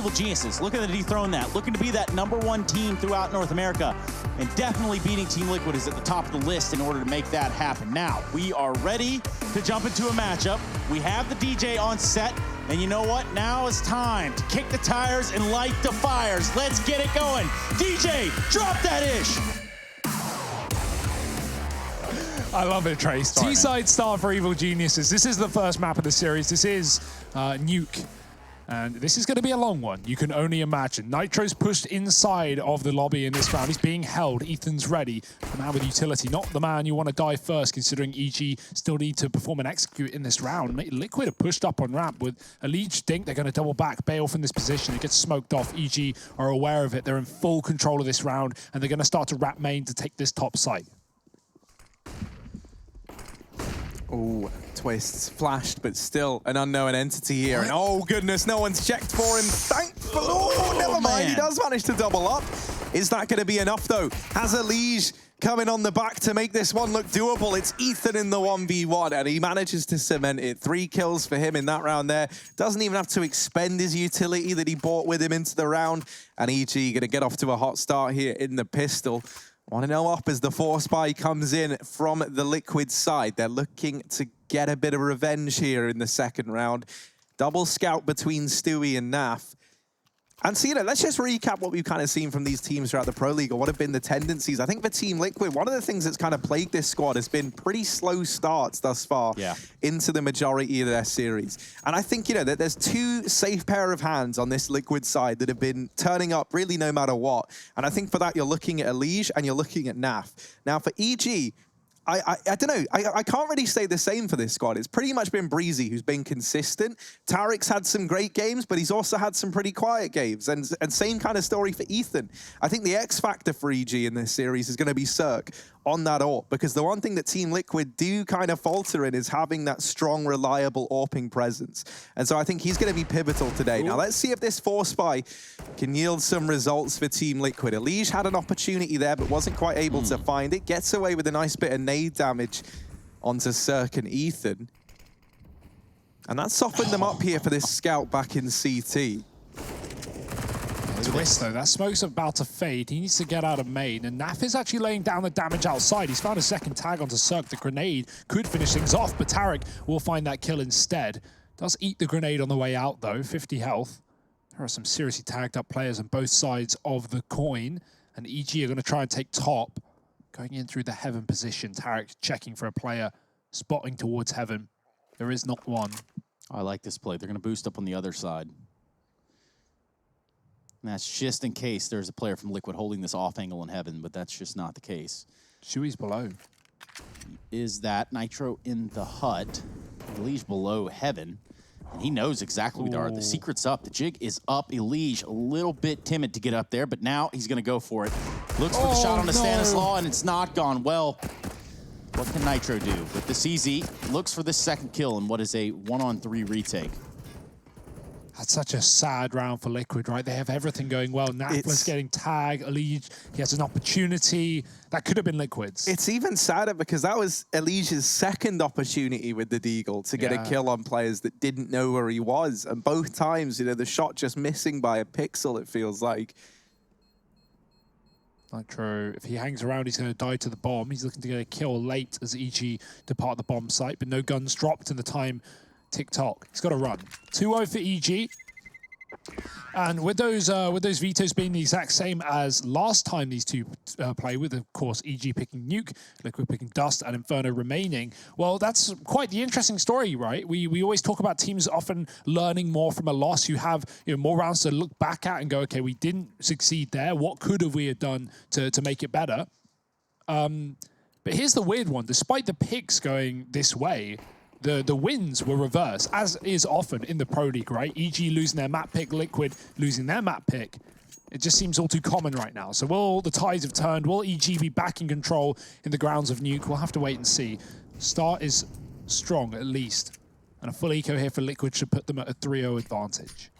Evil Geniuses looking to dethrone that, looking to be that #1 team throughout North America, and definitely beating Team Liquid is at the top of the list in order to make that happen. Now, we are ready to jump into a matchup. We have the DJ on set, and you know what? Now is time to kick the tires and light the fires. Let's get it going. DJ, drop that ish. I love it, Trace. T-side start for Evil Geniuses. This is the first map of the series. This is Nuke. And this is going to be a long one. You can only imagine. Nitro's pushed inside of the lobby in this round. He's being held. Ethan's ready. The man with utility. Not the man you want to die first, considering EG still need to perform and execute in this round. Liquid are pushed up on ramp with a Liege Dink. They're going to double back. Bale from this position. It gets smoked off. EG are aware of it. They're in full control of this round. And they're going to start to wrap main to take this top site. Oh, twists flashed, but still an unknown entity here. And oh goodness, no one's checked for him. Thankfully, oh, never mind. Man. He does manage to double up. Is that going to be enough though? Has a Liege coming on the back to make this one look doable? It's Ethan in the 1v1, and he manages to cement it. 3 kills for him in that round there. Doesn't even have to expend his utility that he brought with him into the round. And EG going to get off to a hot start here in the pistol. 1-0 up as the Force Spy comes in from the Liquid side. They're looking to get a bit of revenge here in the second round. Double scout between Stewie and Naf. And so, let's just recap what we've kind of seen from these teams throughout the Pro League, or what have been the tendencies. I think for Team Liquid, one of the things that's kind of plagued this squad has been pretty slow starts thus far into the majority of their series. And I think, that there's 2 safe pair of hands on this Liquid side that have been turning up really no matter what. And I think for that, you're looking at Elige and you're looking at Naf. Now, for EG, I don't know. I can't really say the same for this squad. It's pretty much been Breezy who's been consistent. Tarek's had some great games, but he's also had some pretty quiet games. And same kind of story for Ethan. I think the X factor for EG in this series is going to be Cirque on that AWP, because the one thing that Team Liquid do kind of falter in is having that strong, reliable AWPing presence. And so I think he's going to be pivotal today. Ooh. Now let's see if this Force Spy can yield some results for Team Liquid. Elige had an opportunity there, but wasn't quite able to find it. Gets away with a nice bit of nade damage onto Cirque and Ethan. And that softened them up here for this scout back in CT. Twist though, that smoke's about to fade. He needs to get out of main, and Naf is actually laying down the damage outside. He's found a second tag onto Cirque. The grenade could finish things off, but Tarek will find that kill instead. Does eat the grenade on the way out though, 50 health. There are some seriously tagged up players on both sides of the coin, and EG are going to try and take top. Going in through the Heaven position. Tarek checking for a player, spotting towards Heaven. There is not one. I like this play. They're going to boost up on the other side. And that's just in case there's a player from Liquid holding this off angle in Heaven, but that's just not the case. Shui's below. Is that Nitro in the hut? Elige below Heaven. And he knows exactly who they are. The secret's up. The jig is up. Elige a little bit timid to get up there, but now he's going to go for it. Looks for the shot on the Stanislaw, and it's not gone well. What can Nitro do? With the CZ, looks for the second kill in what is a 1-on-3 retake. That's such a sad round for Liquid, right? They have everything going well. Nafla's getting tagged. Elige, he has an opportunity. That could have been Liquid's. It's even sadder because that was Elige's second opportunity with the Deagle to get a kill on players that didn't know where he was. And both times, the shot just missing by a pixel, it feels like. Nitro, if he hangs around, he's going to die to the bomb. He's looking to get a kill late as EG depart the bomb site, but no guns dropped in the time. TikTok. He's got to run. 2-0 for EG. And with those vetoes being the exact same as last time these two play, with, of course, EG picking Nuke, Liquid picking Dust, and Inferno remaining, well, that's quite the interesting story, right? We always talk about teams often learning more from a loss. You have more rounds to look back at and go, okay, we didn't succeed there. What could have we have done to make it better? But here's the weird one. Despite the picks going this way, the wins were reversed, as is often in the Pro League, right? EG losing their map pick, Liquid losing their map pick. It just seems all too common right now. So will the tides have turned? Will EG be back in control in the grounds of Nuke? We'll have to wait and see. Start is strong, at least. And a full eco here for Liquid should put them at a 3-0 advantage.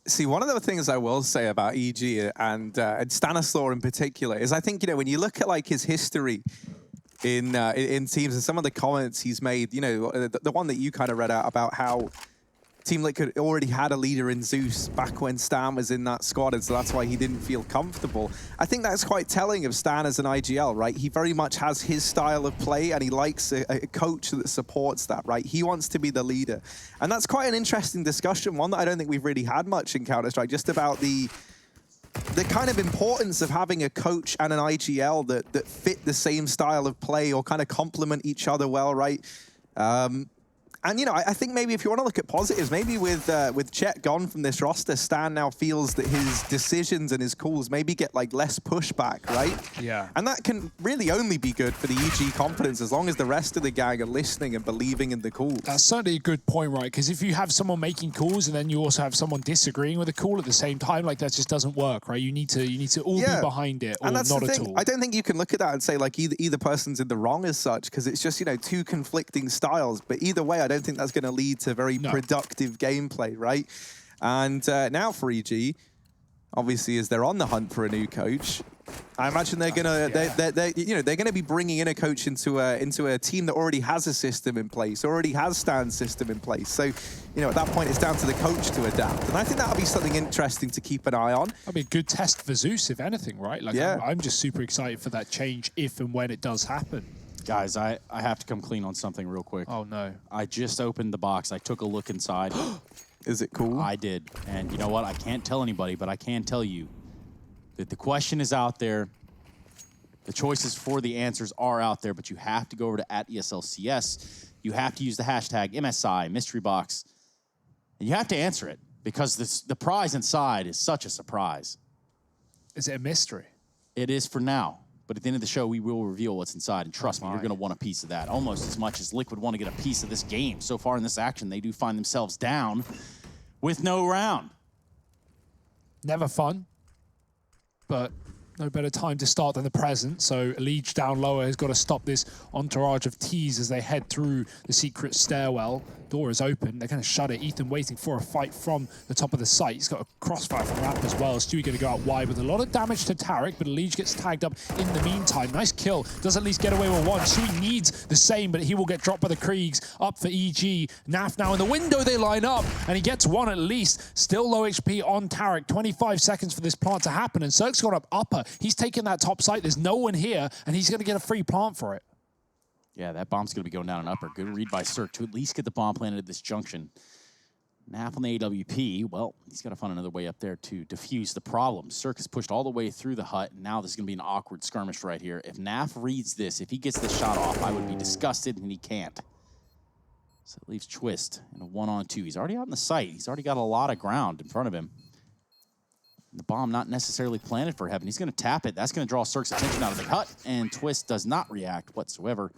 See, one of the things I will say about EG and Stanislaw in particular is I think, when you look at his history, in teams, and some of the comments he's made, you know, the one that you kind of read out about how Team Liquid already had a leader in Zeus back when Stan was in that squad, and so that's why he didn't feel comfortable. I think that's quite telling of Stan as an IGL, right? He very much has his style of play, and he likes a coach that supports that, right? He wants to be the leader. And that's quite an interesting discussion, one that I don't think we've really had much in Counter-Strike, just about the kind of importance of having a coach and an IGL that fit the same style of play or kind of complement each other well, right? And, you know, I think maybe if you want to look at positives, maybe with Chet gone from this roster, Stan now feels that his decisions and his calls maybe get, like, less pushback, right? Yeah. And that can really only be good for the EG confidence as long as the rest of the gang are listening and believing in the calls. That's certainly a good point, right? Because if you have someone making calls and then you also have someone disagreeing with a call at the same time, like, that just doesn't work, right? You need to all be behind it, or not at all. I don't think you can look at that and say, like, either person's in the wrong as such, because it's just, you know, two conflicting styles. But either way, I don't think that's going to lead to very productive gameplay, right? And now for EG, obviously, as they're on the hunt for a new coach, I imagine they're gonna they're gonna be bringing in a coach into a team that already has a system in place, already has Stan's system in place. So, you know, at that point, it's down to the coach to adapt, and I think that'll be something interesting to keep an eye on. That'll be a good test for Zeus, if anything, right? Like, I'm just super excited for that change if and when it does happen. Guys, I have to come clean on something real quick. Oh, no. I just opened the box. I took a look inside. Is it cool? I did. And you know what? I can't tell anybody, but I can tell you that the question is out there. The choices for the answers are out there, but you have to go over to @ESLCS. You have to use the hashtag MSI, mystery box. And you have to answer it because the prize inside is such a surprise. Is it a mystery? It is for now. But at the end of the show, we will reveal what's inside. And trust me, you're going to want a piece of that. Almost as much as Liquid want to get a piece of this game. So far in this action, they do find themselves down with no round. Never fun, but no better time to start than the present. So Liege down lower has got to stop this entourage of T's as they head through the secret stairwell. Door is open. They're going to shut it. Ethan waiting for a fight from the top of the site. He's got a crossfire from Ramp as well. Stewie going to go out wide with a lot of damage to Tarek, but Liege gets tagged up in the meantime. Nice kill. Does at least get away with one. Stewie needs the same, but he will get dropped by the Kriegs. Up for EG. Naf now in the window. They line up, and he gets one at least. Still low HP on Tarek. 25 seconds for this plant to happen, and Cirque's got up upper. He's taking that top site. There's no one here, and he's going to get a free plant for it. Yeah, that bomb's going to be going down an upper. Good read by Cirque to at least get the bomb planted at this junction. Naf on the AWP, well, he's got to find another way up there to defuse the problem. Cirque is pushed all the way through the hut, and now this is going to be an awkward skirmish right here. If Naf reads this, if he gets this shot off, I would be disgusted, and he can't. So it leaves Twist in a 1-on-2. He's already out in the site. He's already got a lot of ground in front of him. The bomb not necessarily planted for Heaven. He's going to tap it. That's going to draw Cirque's attention out of the hut, and Twist does not react whatsoever.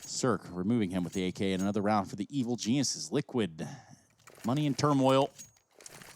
Cirque removing him with the AK, and another round for the Evil Geniuses. Liquid, money in turmoil,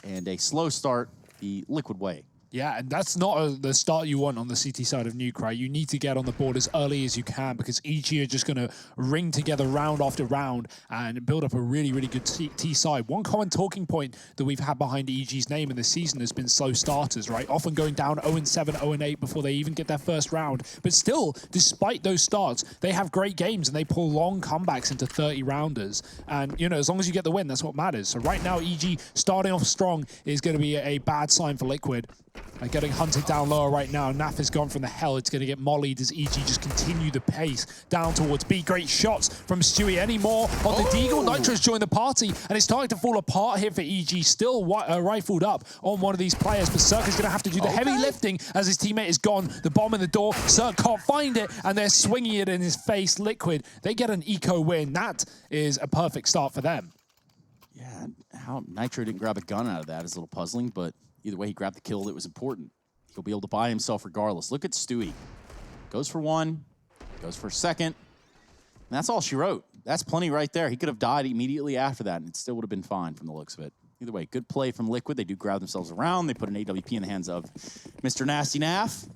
and a slow start the Liquid way. Yeah, and that's not the start you want on the CT side of Nuke, right? You need to get on the board as early as you can because EG are just going to ring together round after round and build up a really, really good T side. One common talking point that we've had behind EG's name in this season has been slow starters, right? Often going down 0-7, 0-8 before they even get their first round. But still, despite those starts, they have great games and they pull long comebacks into 30-rounders. And, you know, as long as you get the win, that's what matters. So right now, EG starting off strong is going to be a bad sign for Liquid. Getting hunted down lower right now. Naf has gone from the hell. It's going to get mollied as EG just continue the pace down towards B. Great shots from Stewie. Any more on the Deagle? Nitro's joined the party, and it's starting to fall apart here for EG. Still rifled up on one of these players, but Cirque is going to have to do the heavy lifting as his teammate is gone. The bomb in the door. Cirque can't find it, and they're swinging it in his face. Liquid, they get an eco win. That is a perfect start for them. Yeah, how Nitro didn't grab a gun out of that is a little puzzling, but either way, he grabbed the kill that was important. He'll be able to buy himself regardless. Look at Stewie. Goes for one, goes for a second. And that's all she wrote. That's plenty right there. He could have died immediately after that, and it still would have been fine from the looks of it. Either way, good play from Liquid. They do grab themselves around. They put an AWP in the hands of Mr. Nasty Naf.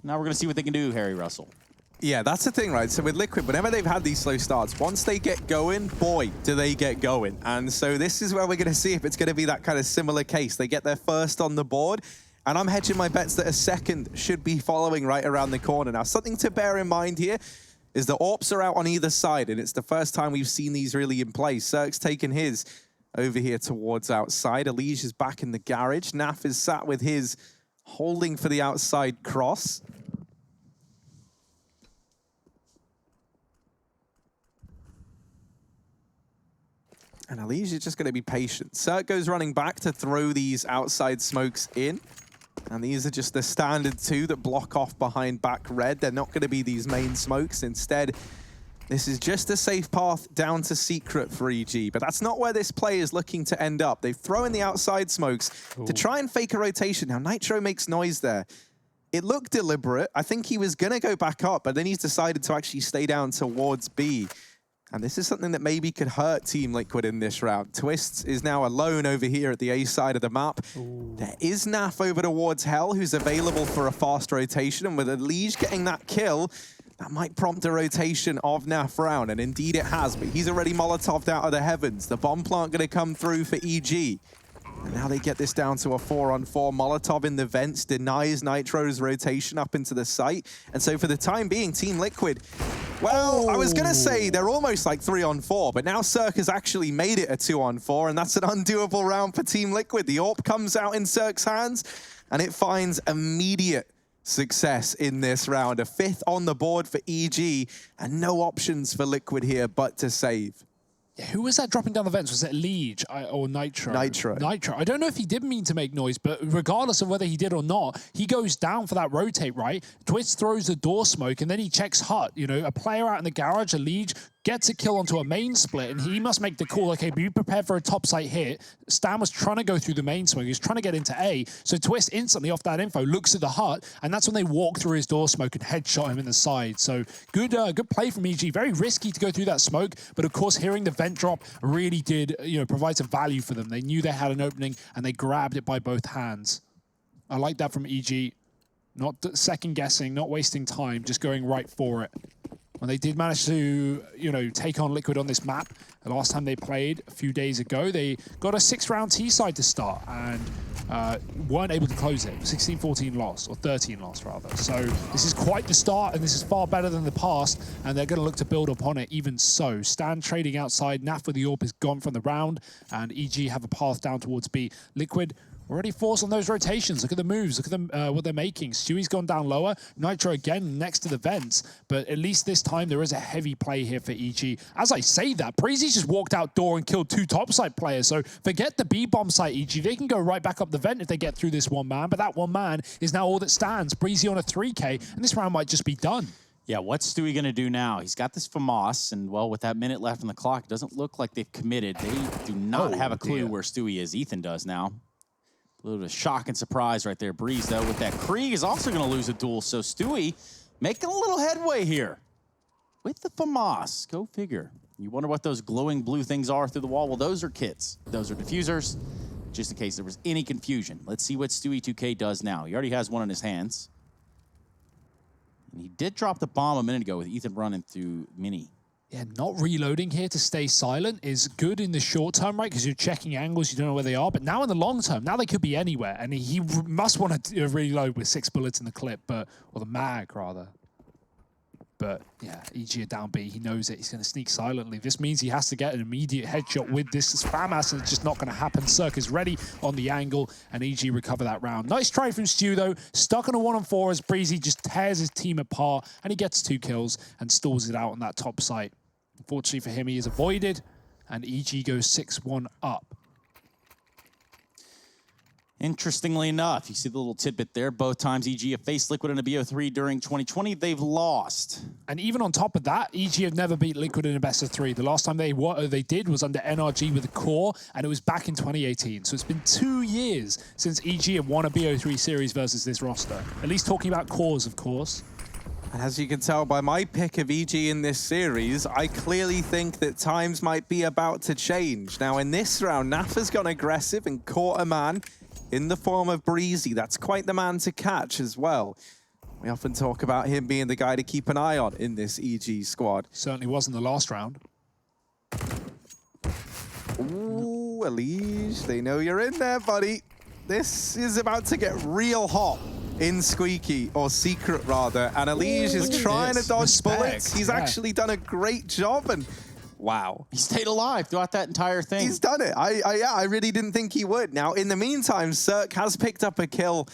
Now we're going to see what they can do, Harry Russell. Yeah, that's the thing, right? So with Liquid, whenever they've had these slow starts, once they get going, boy, do they get going. And so this is where we're going to see if it's going to be that kind of similar case. They get their first on the board, and I'm hedging my bets that a second should be following right around the corner. Now, something to bear in mind here, is the AWPs are out on either side, and it's the first time we've seen these really in play. Cirque's taken his over here towards outside. Elige is back in the garage. Naf is sat with his, holding for the outside cross. And Elige is just going to be patient. Cirque goes running back to throw these outside smokes in. And these are just the standard two that block off behind back red. They're not going to be these main smokes. Instead, this is just a safe path down to secret for EG. But that's not where this play is looking to end up. They've thrown the outside smokes to try and fake a rotation. Now, Nitro makes noise there. It looked deliberate. I think he was going to go back up, but then he's decided to actually stay down towards B. And this is something that maybe could hurt Team Liquid in this round. Twists is now alone over here at the A side of the map. Ooh. There is Naf over towards Hell, who's available for a fast rotation. And with Elige getting that kill, that might prompt a rotation of Naf round. And indeed it has, but he's already Molotoved out of the heavens. The bomb plant going to come through for EG. And now they get this down to a 4-on-4. Molotov in the vents denies Nitro's rotation up into the site. And so for the time being, Team Liquid, well, I was going to say they're almost like 3-on-4, but now Cirque has actually made it a 2-on-4, and that's an undoable round for Team Liquid. The AWP comes out in Cirque's hands, and it finds immediate success in this round. A 5th on the board for EG, and no options for Liquid here but to save. Yeah, who was that dropping down the vents? Was it Lige or Nitro? Nitro. Nitro. I don't know if he did mean to make noise, but regardless of whether he did or not, he goes down for that rotate, right? Twist throws the door smoke, and then he checks Hut. You know, a player out in the garage, a Lige, gets a kill onto a main split, and he must make the call, okay, be prepared for a top site hit. Stan was trying to go through the main smoke. He was trying to get into A. So Twist instantly off that info looks at the Hut, and that's when they walk through his door smoke and headshot him in the side. So good play from EG. Very risky to go through that smoke, but of course hearing the vent drop really did, provide some value for them. They knew they had an opening, and they grabbed it by both hands. I like that from EG. Not second guessing, not wasting time, just going right for it. When they did manage to, take on Liquid on this map, the last time they played a few days ago, they got a 6-round T-side to start and weren't able to close it. 16-14 loss, or 13 loss rather. So this is quite the start, and this is far better than the past, and they're going to look to build upon it even so. Stan trading outside, Naf with the AWP is gone from the round, and EG have a path down towards B. Liquid already forced on those rotations. Look at the moves. Look at them, what they're making. Stewie's gone down lower. Nitro again next to the vents. But at least this time there is a heavy play here for EG. As I say that, Breezy just walked outdoor and killed 2 topside players. So forget the B-bomb site, EG. They can go right back up the vent if they get through this one man. But that one man is now all that stands. Breezy on a 3K. And this round might just be done. Yeah, what's Stewie going to do now? He's got this FAMAS, and, well, with that minute left on the clock, it doesn't look like they've committed. They do not have a clue where Stewie is. Ethan does now. A little bit of shock and surprise right there. Breeze, though, with that Krieg is also going to lose a duel. So Stewie making a little headway here with the FAMAS. Go figure. You wonder what those glowing blue things are through the wall? Well, those are kits. Those are diffusers, just in case there was any confusion. Let's see what Stewie 2K does now. He already has one in his hands. And he did drop the bomb a minute ago with Ethan running through Mini. Yeah, not reloading here to stay silent is good in the short term, right? Because you're checking angles, you don't know where they are. But now in the long term, now they could be anywhere. And he must want to reload with 6 bullets in the clip, or the mag, rather. But yeah, EG are down B. He knows it. He's going to sneak silently. This means he has to get an immediate headshot with this FAMAS, and it's just not going to happen. Cirque is ready on the angle, and EG recover that round. Nice try from Stu, though. Stuck on a 1-on-4 as Breezy just tears his team apart, and he gets 2 kills and stalls it out on that top site. Unfortunately for him, he is avoided, and EG goes 6-1 up. Interestingly enough, you see the little tidbit there. Both times EG have faced Liquid in a BO3 during 2020. They've lost. And even on top of that, EG have never beat Liquid in a best of 3. The last time they did was under NRG with the core, and it was back in 2018. So it's been 2 years since EG have won a BO3 series versus this roster. At least talking about cores, of course. And as you can tell by my pick of EG in this series, I clearly think that times might be about to change. Now in this round, Nafa's gone aggressive and caught a man in the form of Breezy. That's quite the man to catch as well. We often talk about him being the guy to keep an eye on in this EG squad. Certainly was in the last round. Ooh, Elige, they know you're in there, buddy. This is about to get real hot in Squeaky, or Secret rather, and Elige is trying to dodge bullets. He's actually done a great job, and wow. He stayed alive throughout that entire thing. He's done it. I really didn't think he would. Now, in the meantime, Cirque has picked up a kill.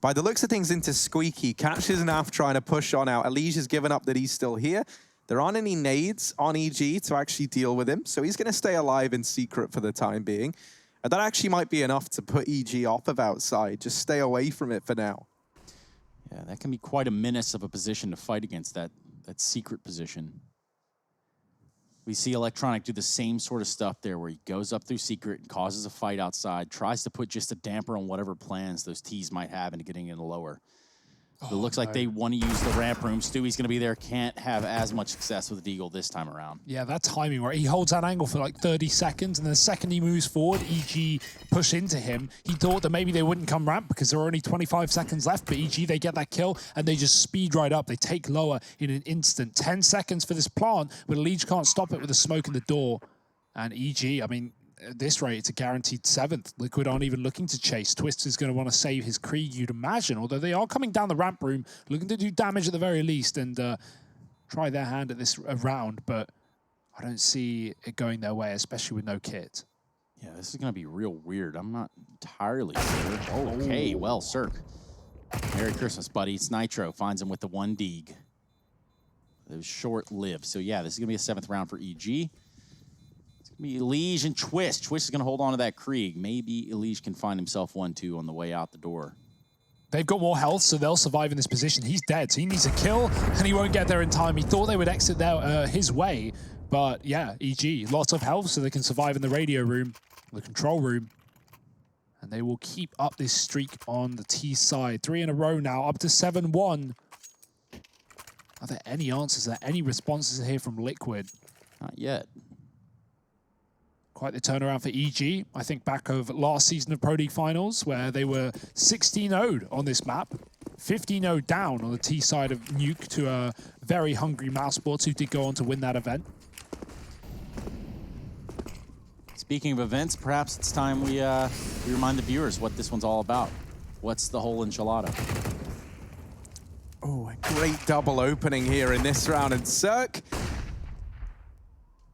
By the looks of things, into Squeaky. Catches Naf trying to push on out. Elige has given up that he's still here. There aren't any nades on EG to actually deal with him, so he's going to stay alive in Secret for the time being. And that actually might be enough to put EG off of outside. Just stay away from it for now. Yeah, that can be quite a menace of a position to fight against, that Secret position. We see Electronic do the same sort of stuff there, where he goes up through Secret and causes a fight outside, tries to put just a damper on whatever plans those T's might have into getting in the lower. It looks like they want to use the ramp room. Stewie's going to be there. Can't have as much success with the Deagle this time around. Yeah, that timing where he holds that angle for like 30 seconds, and then the second he moves forward, EG push into him. He thought that maybe they wouldn't come ramp because there were only 25 seconds left, but EG, they get that kill, and they just speed right up. They take lower in an instant. 10 seconds for this plant, but Elige can't stop it with the smoke in the door. And EG, I mean, at this rate, it's a guaranteed 7th. Liquid aren't even looking to chase. Twist is going to want to save his Krieg, you'd imagine, although they are coming down the ramp room, looking to do damage at the very least and try their hand at this round, but I don't see it going their way, especially with no kit. Yeah, this is going to be real weird. I'm not entirely sure. Okay, well, Cirque. Merry Christmas, buddy. It's Nitro. Finds him with the 1 Deeg. It was short-lived. So, yeah, this is going to be a 7th round for EG. Elige and Twist. Twist is going to hold on to that Krieg. Maybe Elige can find himself 1-2 on the way out the door. They've got more health, so they'll survive in this position. He's dead, so he needs a kill, and he won't get there in time. He thought they would exit their, his way, but yeah, EG, lots of health, so they can survive in the radio room, the control room. And they will keep up this streak on the T side. 3 in a row now, up to 7-1. Are there any answers? Are there any responses here from Liquid? Not yet. Quite the turnaround for EG. I think back of last season of Pro League Finals, where they were 16-0'd on this map, 15-0 down on the T side of Nuke to a very hungry Mousesports, who did go on to win that event. Speaking of events, perhaps it's time we remind the viewers what this one's all about. What's the whole enchilada? Oh, a great double opening here in this round, and Cirque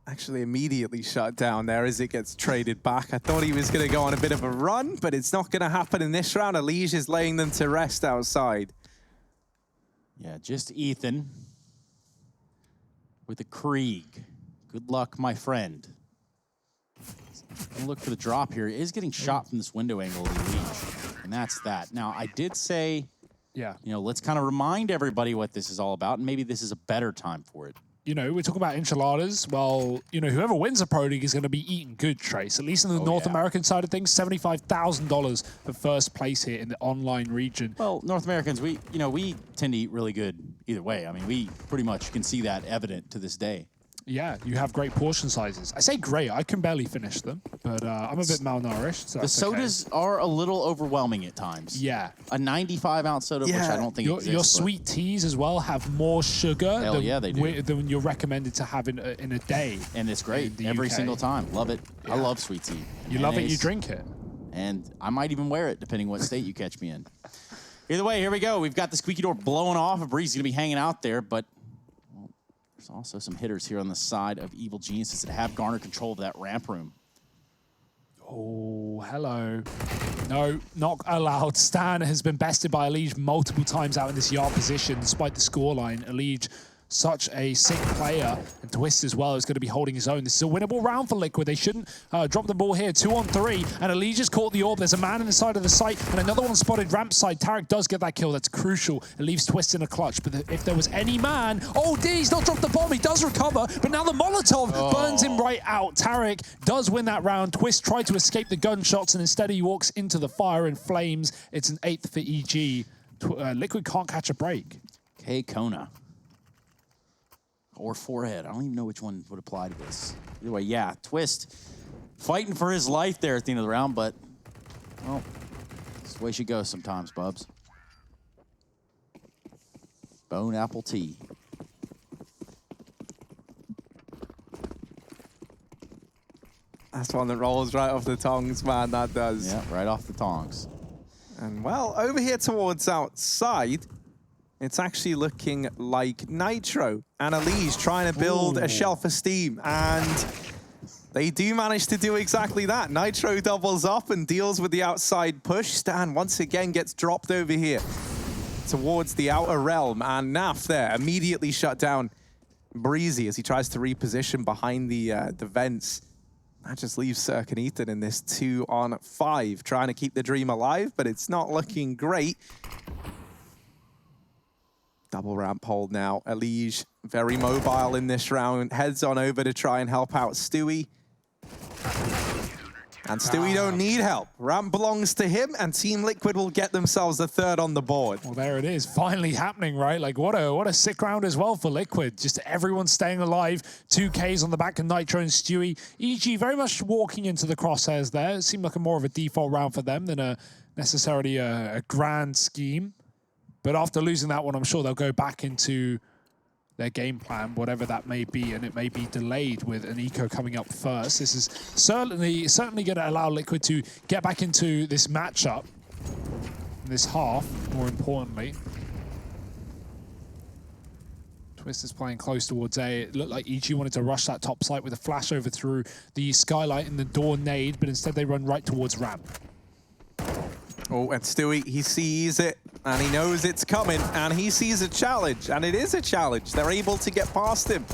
actually immediately shut down there as it gets traded back. I thought he was going to go on a bit of a run, but it's not going to happen in this round. Elige is laying them to rest outside. Yeah, just Ethan with a Krieg. Good luck, my friend. Look for the drop here. He is getting shot from this window angle of Elige, and that's that. Now, I did say, yeah, you know, let's kind of remind everybody what this is all about, and maybe this is a better time for it. You know, we're talking about enchiladas. Well, you know, whoever wins the Pro League is going to be eating good, Trace. At least in the North American side of things, $75,000 for first place here in the online region. Well, North Americans, we tend to eat really good either way. I mean, we pretty much can see that evident to this day. Yeah, you have great portion sizes. I say great, I can barely finish them, but I'm a bit malnourished. So the sodas are a little overwhelming at times. Yeah. A 95-ounce soda, which I don't think exists. Your sweet teas as well have more sugar than you're recommended to have in a day. And it's great every single time. Love it. Yeah. I love sweet tea. You love it, you drink it. And I might even wear it, depending what state you catch me in. Either way, here we go. We've got the squeaky door blowing off. A breeze is going to be hanging out there, but there's also some hitters here on the side of Evil Geniuses that have garnered control of that ramp room. Oh, hello. No, not allowed. Stan has been bested by Elige multiple times out in this yard position, despite the scoreline. Elige, such a sick player, and Twist as well is going to be holding his own. This is a winnable round for Liquid. They shouldn't drop the ball here. 2-on-3, and Elige has caught the orb. There's a man in the side of the site, and another one spotted ramp side. Tarek does get that kill. That's crucial. It leaves Twist in a clutch, but if there was any man... Oh, D's not dropped the bomb. He does recover, but now the Molotov burns him right out. Tarek does win that round. Twist tried to escape the gunshots, and instead he walks into the fire and flames. It's an 8th for EG. Liquid can't catch a break. Okay, Kona. Or Forehead. I don't even know which one would apply to this. Either way, yeah, Twist fighting for his life there at the end of the round, but, well, that's the way she goes sometimes, Bubs. Bone apple tea. That's one that rolls right off the tongs, man, that does. Yeah, right off the tongs. And well, over here towards outside, it's actually looking like Nitro and Elise trying to build a shelf of steam. And they do manage to do exactly that. Nitro doubles up and deals with the outside push. Stan once again gets dropped over here towards the outer realm. And Naf there immediately shut down Breezy as he tries to reposition behind the vents. That just leaves Cirque and Ethan in this 2-on-5, trying to keep the dream alive, but it's not looking great. Double ramp hold now. Elige, very mobile in this round, heads on over to try and help out Stewie. And Stewie don't need help. Ramp belongs to him, and Team Liquid will get themselves a third on the board. Well, there it is, finally happening, right? Like, what a sick round as well for Liquid. Just everyone staying alive. 2 Ks on the back of Nitro and Stewie. EG very much walking into the crosshairs there. It seemed like more of a default round for them than necessarily a grand scheme. But after losing that one, I'm sure they'll go back into their game plan, whatever that may be, and it may be delayed with an eco coming up first. This is certainly going to allow Liquid to get back into this matchup, in this half, more importantly. Twist is playing close towards A. It looked like EG wanted to rush that top site with a flash over through the skylight and the door nade, but instead they run right towards ramp. Oh, and Stewie, he sees it, and he knows it's coming, and he sees a challenge, and it is a challenge. They're able to get past him.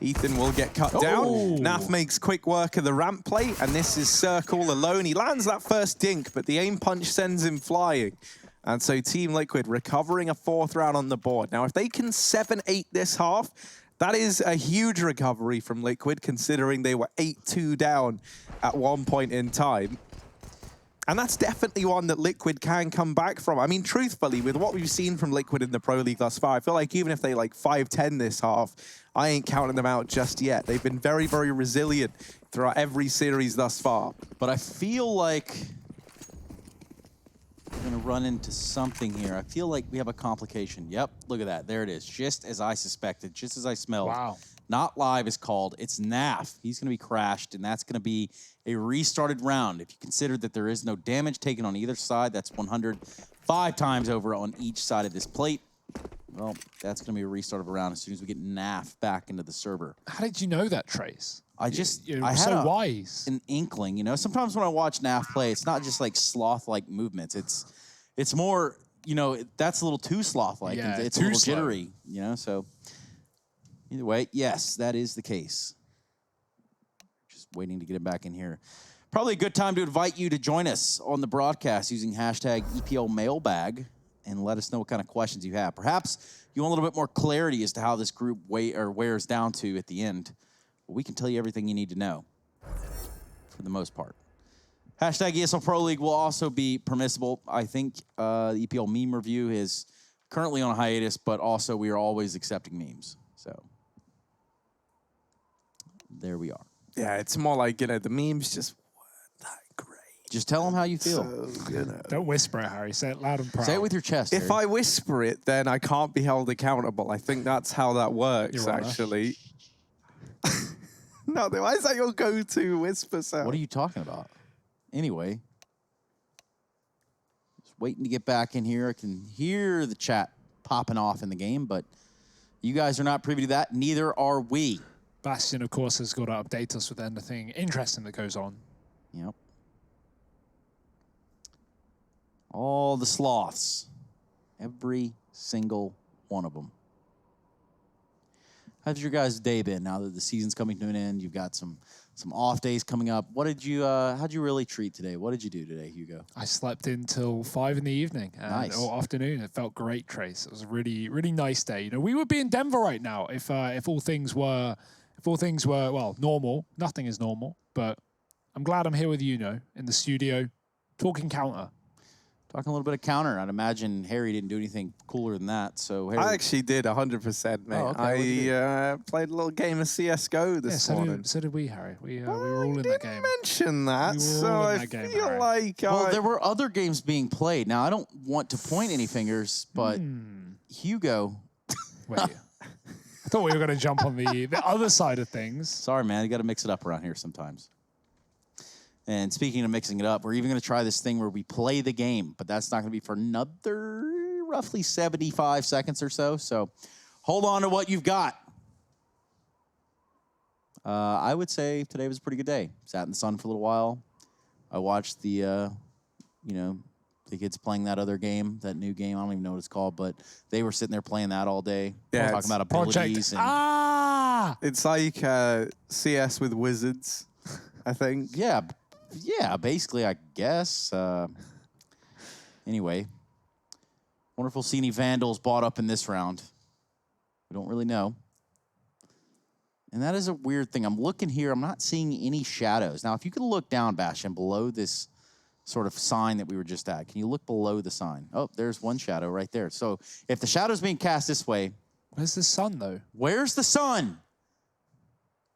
Ethan will get cut down. Naf makes quick work of the ramp play, and this is Cirque all alone. He lands that first dink, but the aim punch sends him flying. And so Team Liquid recovering a 4th round on the board. Now, if they can 7-8 this half, that is a huge recovery from Liquid, considering they were 8-2 down at one point in time. And that's definitely one that Liquid can come back from. I mean, truthfully, with what we've seen from Liquid in the Pro League thus far, I feel like even if they like 5-10 this half, I ain't counting them out just yet. They've been very, very resilient throughout every series thus far. But I feel like we're going to run into something here. I feel like we have a complication. Yep, look at that. There it is. Just as I suspected, just as I smelled. Wow. Not live is called. It's Naf. He's going to be crashed, and that's going to be a restarted round. If you consider that there is no damage taken on either side, that's 105 times over on each side of this plate. Well, that's going to be a restart of a round as soon as we get Naf back into the server. How did you know that, Trace? I had so wise. An inkling, you know. Sometimes when I watch Naf play, it's not just like sloth-like movements. It's more, you know, that's a little too sloth-like. Yeah, it's a little jittery, you know. So either way, yes, that is the case. Just waiting to get him back in here. Probably a good time to invite you to join us on the broadcast using hashtag EPL Mailbag and let us know what kind of questions you have. Perhaps you want a little bit more clarity as to how this group wears down to at the end. Well, we can tell you everything you need to know for the most part. Hashtag ESL Pro League will also be permissible. I think the EPL meme review is currently on hiatus, but also we are always accepting memes. So there we are. Yeah, it's more like, you know, the memes just weren't that great. Just tell them how you feel. So, you know. Don't whisper it, Harry. Say it loud and proud. Say it with your chest, If Harry. I whisper it, then I can't be held accountable. I think that's how that works, actually. No, why is that your go-to whisper sound? What are you talking about? Anyway, just waiting to get back in here. I can hear the chat popping off in the game, but you guys are not privy to that. Neither are we. Bastion, of course, has got to update us with anything interesting that goes on. Yep. All the sloths. Every single one of them. How's your guys' day been now that the season's coming to an end? You've got some off days coming up. What did you, how'd you really treat today? What did you do today, Hugo? I slept until 5 in the evening or afternoon. It felt great, Trace. It was a really, really nice day. You know, we would be in Denver right now if all things were well normal. Nothing is normal, but I'm glad I'm here with you, in the studio, talking counter. Talking a little bit of counter. I'd imagine Harry didn't do anything cooler than that. So Harry, I actually did 100%, mate. Oh, okay. I played a little game of CSGO this morning. So did we, Harry. We were all in that game. Mention that, so I feel like. Well, there were other games being played. Now I don't want to point any fingers, but Hugo. Wait, I thought we were going to jump on the other side of things. Sorry, man. You got to mix it up around here sometimes. And speaking of mixing it up, we're even going to try this thing where we play the game, but that's not going to be for another roughly 75 seconds or so. So hold on to what you've got. I would say today was a pretty good day. Sat in the sun for a little while. I watched the, you know, the kids playing that other game, that new game. I don't even know what it's called, but they were sitting there playing that all day. Yeah, talking about abilities. And, it's like CS with wizards, I think. Yeah, basically, I guess. Anyway, wonderful seeing any Vandals bought up in this round. We don't really know. And that is a weird thing. I'm looking here. I'm not seeing any shadows. Now, if you could look down, Bastion, below this sort of sign that we were just at, can you look below the sign? Oh, there's one shadow right there. So if the shadow's being cast this way... Where's the sun, though? Where's the sun?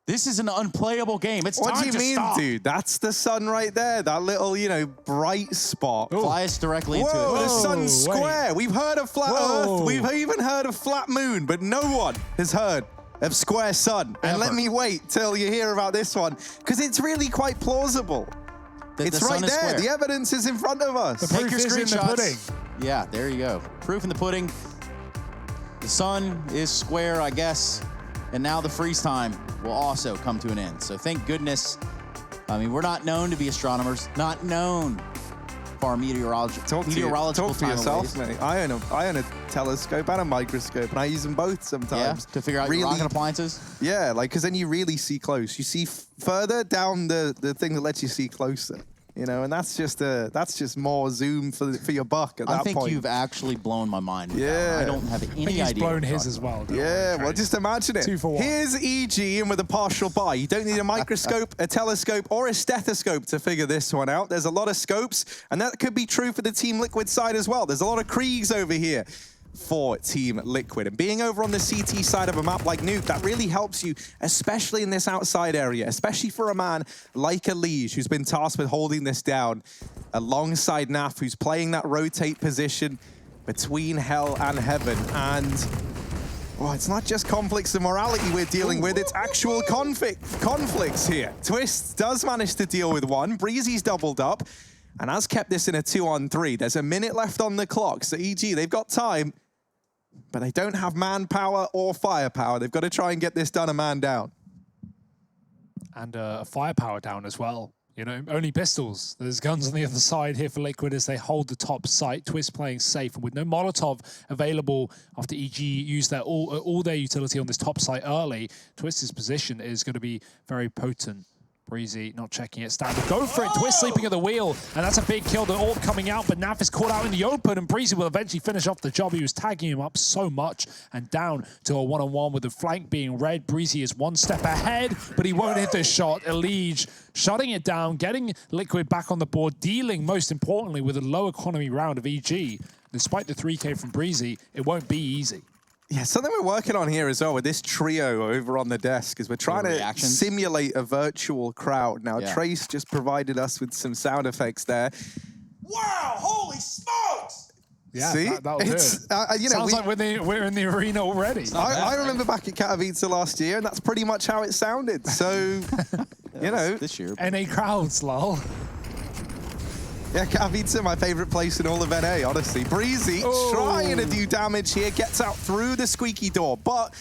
This is an unplayable game. It's time to stop. What do you mean, dude? That's the sun right there. That little, you know, bright spot. Fly us directly into it. Whoa, the sun's square. We've heard of flat Earth. We've even heard of flat moon, but no one has heard of square sun. And let me wait till you hear about this one, because it's really quite plausible. It's right there. Square. The evidence is in front of us. The proof is in the pudding. Yeah, there you go. Proof in the pudding. The sun is square, I guess. And now the freeze time will also come to an end. So thank goodness. I mean, we're not known to be astronomers. Not known for our meteorological Talk for yourself, mate. I own a telescope and a microscope, and I use them both sometimes. Yeah, to figure out your rocket appliances? Yeah, like, because then you really see close. You see further down the thing that lets you see closer. You know, and that's just more zoom for your buck at that point. I think you've actually blown my mind. Yeah. I don't have any idea. He's blown his as well. Yeah, well, just imagine it. 2 for 1. Here's EG in with a partial buy. You don't need a microscope, a telescope, or a stethoscope to figure this one out. There's a lot of scopes, and that could be true for the Team Liquid side as well. There's a lot of Kriegs over here for Team Liquid. And being over on the CT side of a map like Nuke, that really helps you, especially in this outside area, especially for a man like Elige, who's been tasked with holding this down, alongside Naf, who's playing that rotate position between hell and heaven. And well, it's not just conflicts and morality we're dealing with, it's actual conflicts here. Twist does manage to deal with one. Breezy's doubled up and has kept this in a 2-on-3. There's a minute left on the clock, so EG, they've got time, but they don't have manpower or firepower. They've got to try and get this done a man down. And firepower down as well. You know, only pistols. There's guns on the other side here for Liquid as they hold the top site. Twist playing safe, and with no Molotov available after EG used their all their utility on this top site early, Twist's position is going to be very potent. Breezy not checking it. Standard. Go for it. Twist sleeping at the wheel. And that's a big kill. The orb coming out, but Naf is caught out in the open, and Breezy will eventually finish off the job. He was tagging him up so much, and down to a one-on-one with the flank being red. Breezy is one step ahead, but he won't hit this shot. Elige shutting it down, getting Liquid back on the board, dealing, most importantly, with a low economy round of EG. Despite the 3K from Breezy, it won't be easy. Yeah, something we're working on here as well with this trio over on the desk is we're trying to simulate a virtual crowd. Now, Trace just provided us with some sound effects there. Wow, holy smokes! Yeah, see? That'll do it. You know, sounds like we're in the arena already. I remember back at Katowice last year, and that's pretty much how it sounded. So, you know. This year. NA crowds, lol. Yeah, Katowice, my favorite place in all of NA, honestly. Breezy trying to do damage here, gets out through the squeaky door, but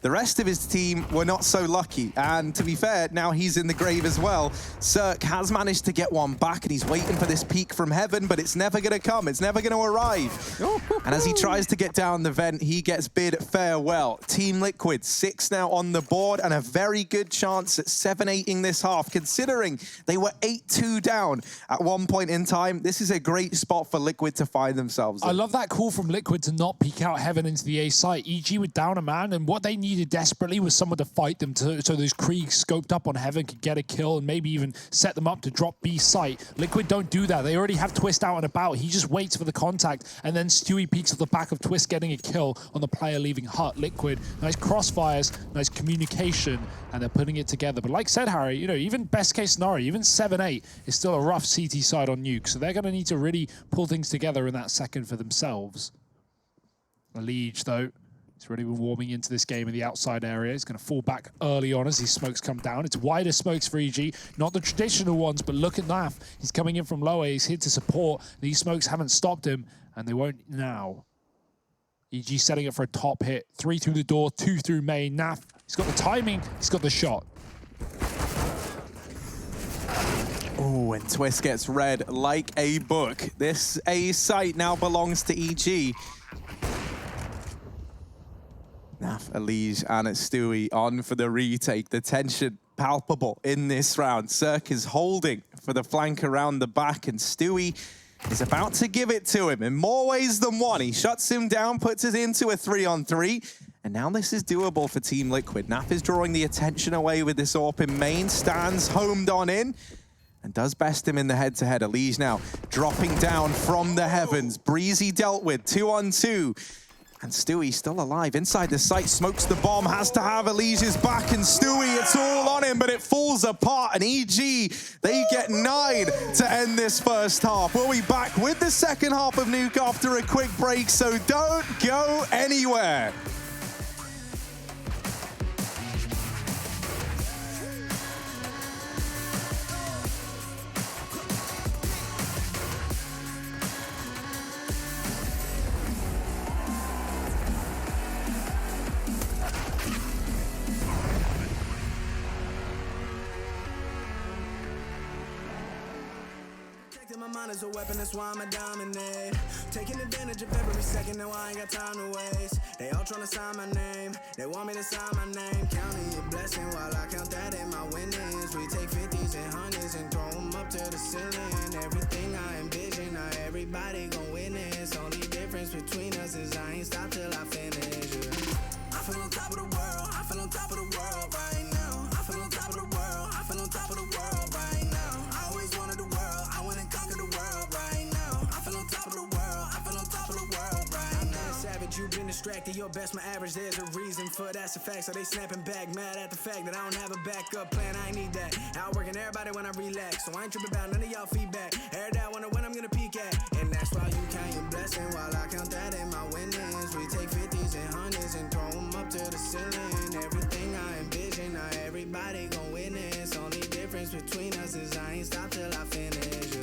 the rest of his team were not so lucky. And to be fair, now he's in the grave as well. Cirque has managed to get one back, and he's waiting for this peek from heaven, but it's never going to come. It's never going to arrive. And as he tries to get down the vent, he gets bid farewell. Team Liquid, 6 now on the board, and a very good chance at 7-8ing this half, considering they were 8-2 down at one point in time. This is a great spot for Liquid to find themselves in. I love that call from Liquid to not peek out heaven into the A site. EG would down a man, and what they needed desperately was someone to fight them so those Kriegs scoped up on heaven could get a kill and maybe even set them up to drop B site. Liquid don't do that. They already have Twist out and about. He just waits for the contact, and then Stewie peeks off the back of Twist getting a kill on the player leaving hut. Liquid, nice crossfires, nice communication, and they're putting it together. But like said, Harry, you know, even best case scenario, even 7-8 is still a rough CT side on Nuke, so they're going to need to really pull things together in that second for themselves. Elige, though, He's already been warming into this game in the outside area. He's going to fall back early on as these smokes come down. It's wider smokes for EG, not the traditional ones, but look at Naf. He's coming in from lower. He's here to support. These smokes haven't stopped him, and they won't now. EG setting it for a top hit. 3 through the door, 2 through main. Naf, he's got the timing, he's got the shot. Oh, and Twist gets read like a book. This A site now belongs to EG. Naf, Elige, and Stewie on for the retake. The tension palpable in this round. Cirque is holding for the flank around the back, and Stewie is about to give it to him in more ways than one. He shuts him down, puts it into a 3-on-3, and now this is doable for Team Liquid. Naf is drawing the attention away with this AWP in main, stands homed on in, and does best him in the head-to-head. Elige now dropping down from the heavens. Breezy dealt with, 2-on-2. And Stewie still alive inside the site, smokes the bomb, has to have Elige's back, and Stewie, it's all on him, but it falls apart, and EG, they get 9 to end this first half. We'll be back with the second half of Nuke after a quick break, so don't go anywhere. My mind is a weapon, that's why I'm a dominate. Taking advantage of every second, now I ain't got time to waste. They all tryna sign my name, they want me to sign my name. Counting your blessing while I count that in my winnings. We take 50s and 100s and throw them up to the ceiling. Everything I envision, now everybody gon' witness. Only difference between us is I ain't stop till I finish. I feel on top of the world, I feel on top of the world right now. I feel on top of the world, I feel on top of the world right now. I always wanted the world, I wanna conquer the world right now. I feel on top of the world, I feel on top of the world right now. Savage, you've been distracted, your best my average, there's a reason for that's a fact. So they snapping back, mad at the fact that I don't have a backup plan, I ain't need that. Outworking everybody when I relax, so I ain't tripping about none of y'all feedback. Heard that, wonder when I'm gonna peak at. And that's why you count your blessing while I count that in my winnings. We take 50s and 100s and throw them up to the ceiling. Everything I envision, now everybody gon' witness. Only difference between us is I ain't stop till I finish.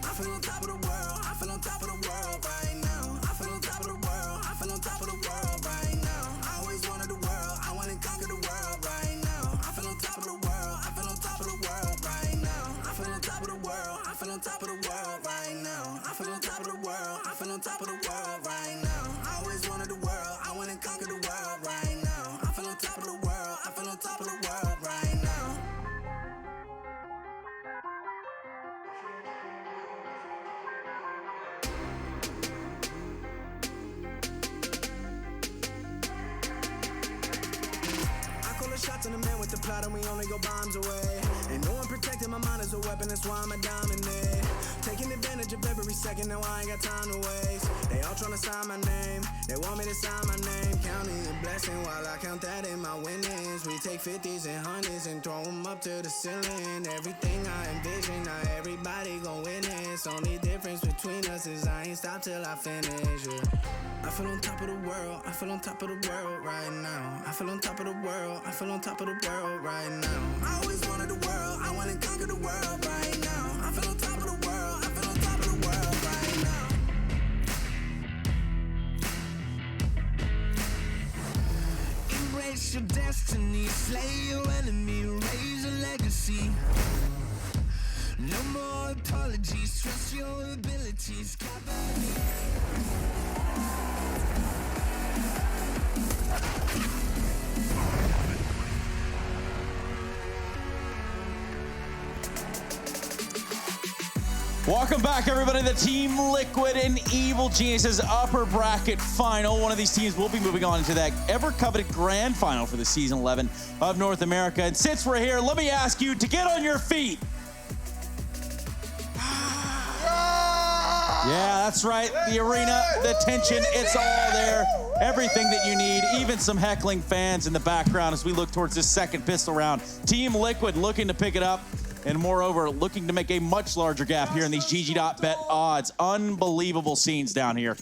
I feel on top of the world, I feel on top of the world right now. I feel on top of the world, I feel on top of the world right now. I always wanted the world, I wanna conquer the world right now. I feel on top of the world, I feel on top of the world right now. I feel on top of the world, I feel on top of the world right now. I feel on top of the world, I feel on top of the world right now. I always wanted the world, I wanna conquer the world right now. I feel on top of the world, I feel on top of the world right now. Shots in the man with the plot and we only go bombs away. Ain't no one protecting my mind as a weapon, that's why I'm a dominate. Taking advantage of every second, now I ain't got time to waste. They all tryna sign my name, they want me to sign my name. Counting your blessing while I count that in my winnings. We take 50s and 100s and throw them up to the ceiling. Everything I envision, now everybody gon' witness. Only difference between us is I ain't stop till I finish. I feel on top of the world, I feel on top of the world right now. I feel on top of the world, I feel on top of the world right now. I always wanted the world, I wanna conquer the world right now. I feel on top of the world, I feel on top of the world right now. Embrace your destiny, slay your enemy, raise a legacy. No more apologies, trust your abilities. Welcome back, everybody, to Team Liquid and Evil Geniuses upper bracket final. One of these teams will be moving on to that ever-coveted grand final for the Season 11 of North America. And since we're here, let me ask you to get on your feet. Yeah, that's right. The arena, the tension, it's all there. Everything that you need, even some heckling fans in the background as we look towards this second pistol round. Team Liquid looking to pick it up, and moreover, looking to make a much larger gap here in these GG.bet odds. Unbelievable scenes down here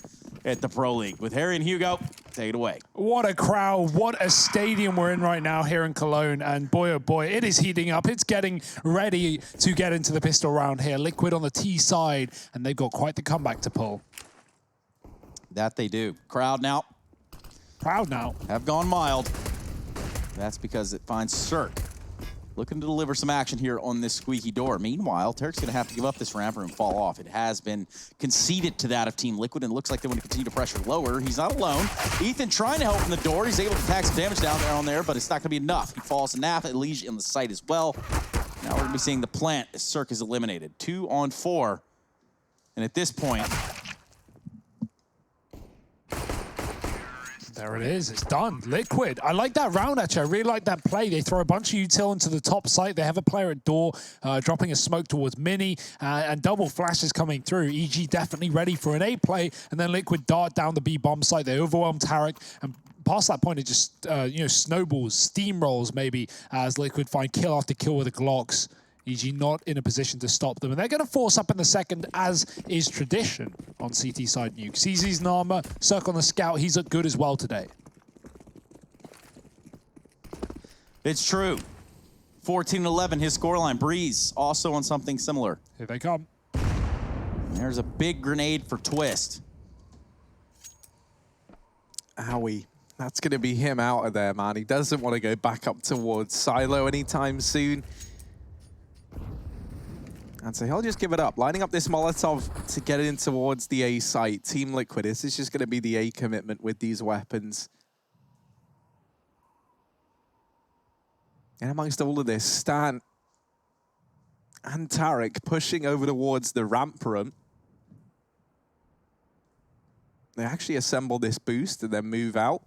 at the Pro League. With Harry and Hugo, take it away. What a crowd, what a stadium we're in right now here in Cologne. And boy, oh boy, it is heating up. It's getting ready to get into the pistol round here. Liquid on the T side, and they've got quite the comeback to pull. That they do. Crowd now. Proud now. Have gone mild. That's because it finds Cirque looking to deliver some action here on this squeaky door. Meanwhile, Tarek's going to have to give up this ramp and fall off. It has been conceded to that of Team Liquid, and it looks like they want to continue to pressure lower. He's not alone. Ethan trying to help from the door. He's able to tack some damage down there on there, but it's not going to be enough. He falls to Naf, Elige in the site as well. Now we're going to be seeing the plant as Cirque is eliminated. 2 on 4. And at this point, there it is. It's done. Liquid. I like that round, actually. I really like that play. They throw a bunch of util into the top site. They have a player at door, dropping a smoke towards Mini, and double flashes coming through. EG definitely ready for an A play, and then Liquid dart down the B bomb site. They overwhelm Tarek, and past that point, it just snowballs, steamrolls maybe, as Liquid find kill after kill with the Glocks. EG not in a position to stop them. And they're going to force up in the second, as is tradition on CT side Nuke. CZ's in armor, Cirque on the scout. He's looked good as well today. it's true. 14-11, his scoreline. Breeze also on something similar. Here they come. And there's a big grenade for Twist. Owie. That's going to be him out of there, man. He doesn't want to go back up towards Silo anytime soon. And so he'll just give it up. Lining up this Molotov to get it in towards the A site. Team Liquid, this is just going to be the A commitment with these weapons. And amongst all of this, Stan and Tarek pushing over towards the ramp room. They actually assemble this boost and then move out.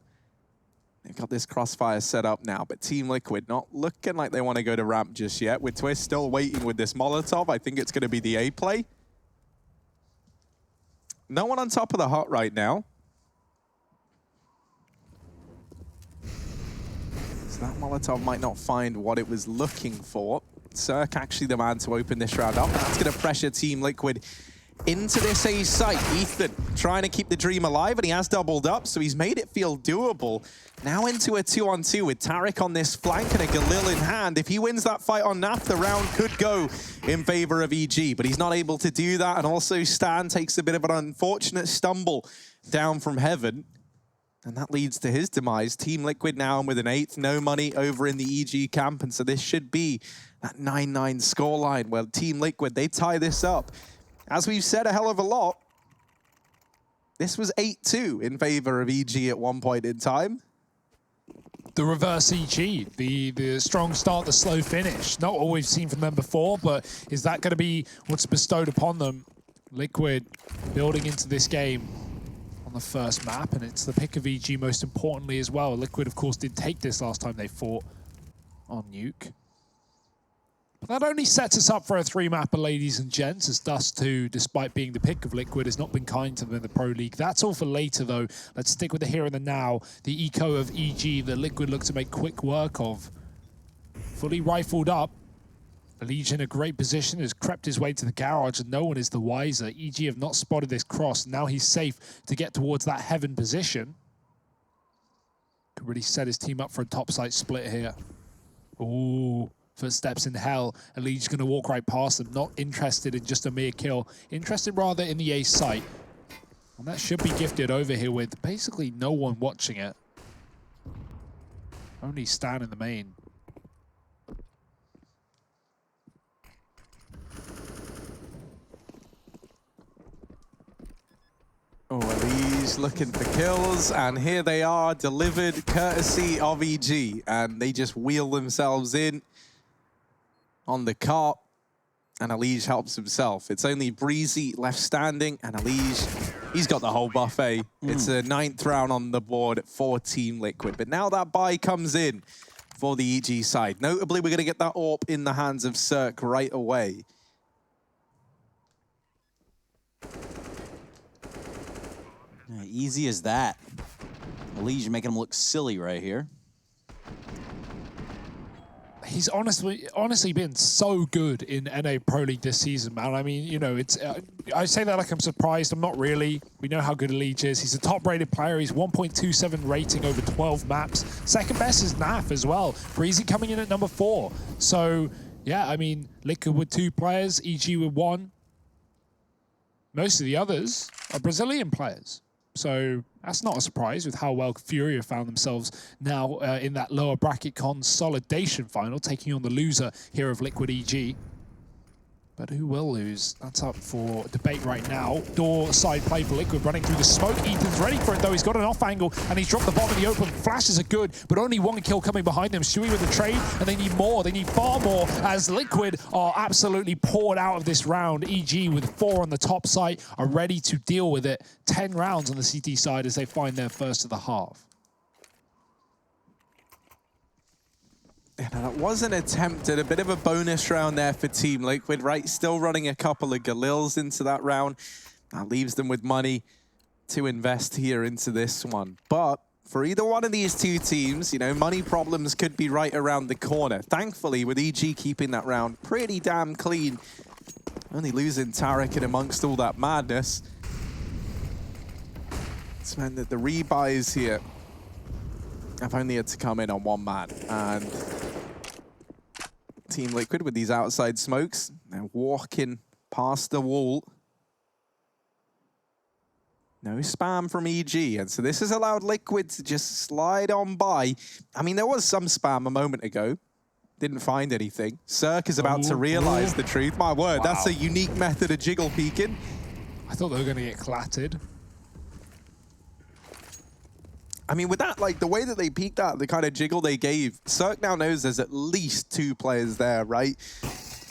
They've got this crossfire set up now, but Team Liquid not looking like they want to go to ramp just yet. With Twist still waiting with this Molotov. I think it's going to be the A play. No one on top of the hut right now. So that Molotov might not find what it was looking for. Cirque actually the man to open this round up. That's going to pressure Team Liquid into this A site. Ethan trying to keep the dream alive, and he has doubled up, so he's made it feel doable. Now into a 2-on-2 with Tarek on this flank and a Galil in hand. If he wins that fight on Naf, the round could go in favor of EG, but he's not able to do that. And also Stan takes a bit of an unfortunate stumble down from heaven, and that leads to his demise. Team Liquid now with an 8th, no money over in the EG camp, and so this should be that 9-9 scoreline where Team Liquid, they tie this up. As we've said a hell of a lot, this was 8-2 in favor of EG at one point in time. The reverse EG, the strong start, the slow finish. Not what we've seen from them before, but is that going to be what's bestowed upon them? Liquid building into this game on the first map, and it's the pick of EG most importantly as well. Liquid, of course, did take this last time they fought on Nuke. That only sets us up for a 3-mapper, ladies and gents, as Dust 2, despite being the pick of Liquid, has not been kind to them in the Pro League. That's all for later, though. Let's stick with the here and the now. The eco of EG that Liquid look to make quick work of. Fully rifled up. Elige in a great position, has crept his way to the garage, and no one is the wiser. EG have not spotted this cross. Now he's safe to get towards that heaven position. Could really set his team up for a topside split here. Ooh. Footsteps in hell. Elige's going to walk right past them, not interested in just a mere kill. Interested rather in the A site. And that should be gifted over here with basically no one watching it. Only Stan in the main. Oh, Elige looking for kills, and here they are, delivered courtesy of EG, and they just wheel themselves in on the cart, and Elige helps himself. It's only Breezy left standing, and Elige, he's got the whole buffet. It's a 9th round on the board for Team Liquid, but now that buy comes in for the EG side. Notably, we're going to get that AWP in the hands of Cirque right away. Easy as that. Elige making him look silly right here. he's honestly been so good in NA Pro League this season, man. I mean, you know, it's I say that like I'm surprised. I'm not really. We know how good Elige is. He's a top-rated player. He's 1.27 rating over 12 maps. Second best is Naf as well. Breezy coming in at number 4. So, yeah, I mean, Liquid with 2 players, EG with 1. Most of the others are Brazilian players. So that's not a surprise with how well Fury have found themselves now in that lower bracket consolidation final, taking on the loser here of Liquid EG. But who will lose? That's up for debate right now. Door side play for Liquid, running through the smoke. Ethan's ready for it, though. He's got an off angle, and he's dropped the bomb in the open. Flashes are good, but only 1 kill coming behind them. Shui with the trade, and they need more. They need far more, as Liquid are absolutely poured out of this round. EG with 4 on the top site are ready to deal with it. 10 rounds on the CT side as they find their first of the half. Yeah, that was an attempt at a bit of a bonus round there for Team Liquid, right? Still running a couple of Galils into that round. That leaves them with money to invest here into this one. But for either one of these two teams, you know, money problems could be right around the corner. Thankfully, with EG keeping that round pretty damn clean, only losing Tarek in amongst all that madness, it's meant that the rebuys here have only had to come in on 1 man. And Team Liquid with these outside smokes, they're walking past the wall. No spam from EG, and so this has allowed Liquid to just slide on by. I mean, there was some spam a moment ago. Didn't find anything. Cirque is about to realize the truth. My word, that's a unique method of jiggle peeking. I thought they were going to get clattered. I mean, with that, like, the way that they peeked at, the kind of jiggle they gave, Cirque now knows there's at least 2 players there, right?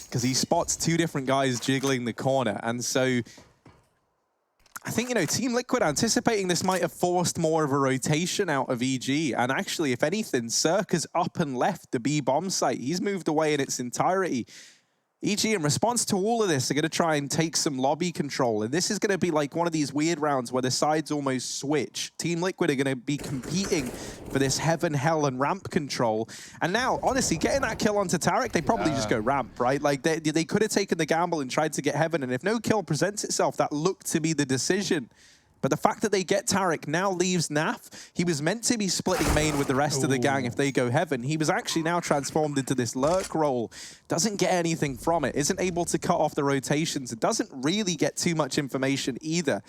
Because he spots 2 different guys jiggling the corner. And so I think, you know, Team Liquid anticipating this might have forced more of a rotation out of EG. And actually, if anything, Cirque has up and left the B bomb site. He's moved away in its entirety. EG, in response to all of this, are going to try and take some lobby control. And this is going to be like one of these weird rounds where the sides almost switch. Team Liquid are going to be competing for this heaven, hell, and ramp control. And now, honestly, getting that kill onto Tarek, they probably just go ramp, right? Like, they could have taken the gamble and tried to get heaven. And if no kill presents itself, that looked to be the decision. But the fact that they get Tarek now leaves Naf. He was meant to be splitting main with the rest of the gang if they go heaven. He was actually now transformed into this lurk role. Doesn't get anything from it. Isn't able to cut off the rotations. It doesn't really get too much information either.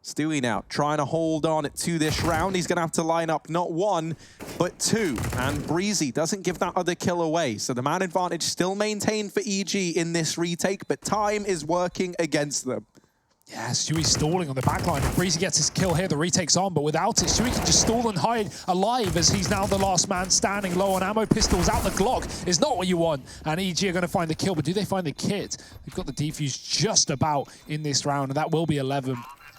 Stewie now trying to hold on to this round. He's going to have to line up not 1, but 2. And Breezy doesn't give that other kill away. So the man advantage still maintained for EG in this retake, but time is working against them. Yeah, Stewie's stalling on the backline. If Breezy gets his kill here, the retake's on, but without it, Stewie can just stall and hide alive as he's now the last man standing low on ammo. Pistols out. The Glock is not what you want. And EG are going to find the kill, but do they find the kit? They've got the defuse just about in this round, and that will be 11.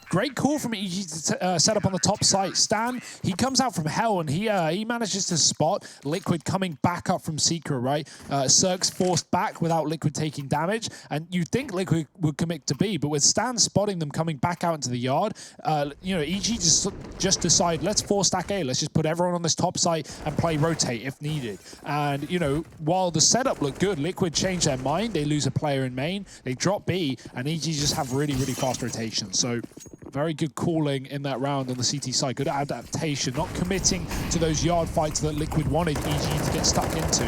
Great call from EG to set up on the top site. Stan, he comes out from hell, and he manages to spot Liquid coming back up from Secret, right? Cirque's forced back without Liquid taking damage, and you'd think Liquid would commit to B, but with Stan spotting them coming back out into the yard, you know, EG just decide, let's 4-stack A, let's just put everyone on this top site and play rotate if needed. And, you know, while the setup looked good, Liquid changed their mind. They lose a player in main, they drop B, and EG just have really, really fast rotation. So very good calling in that round on the CT side. Good adaptation, not committing to those yard fights that Liquid wanted EG to get stuck into.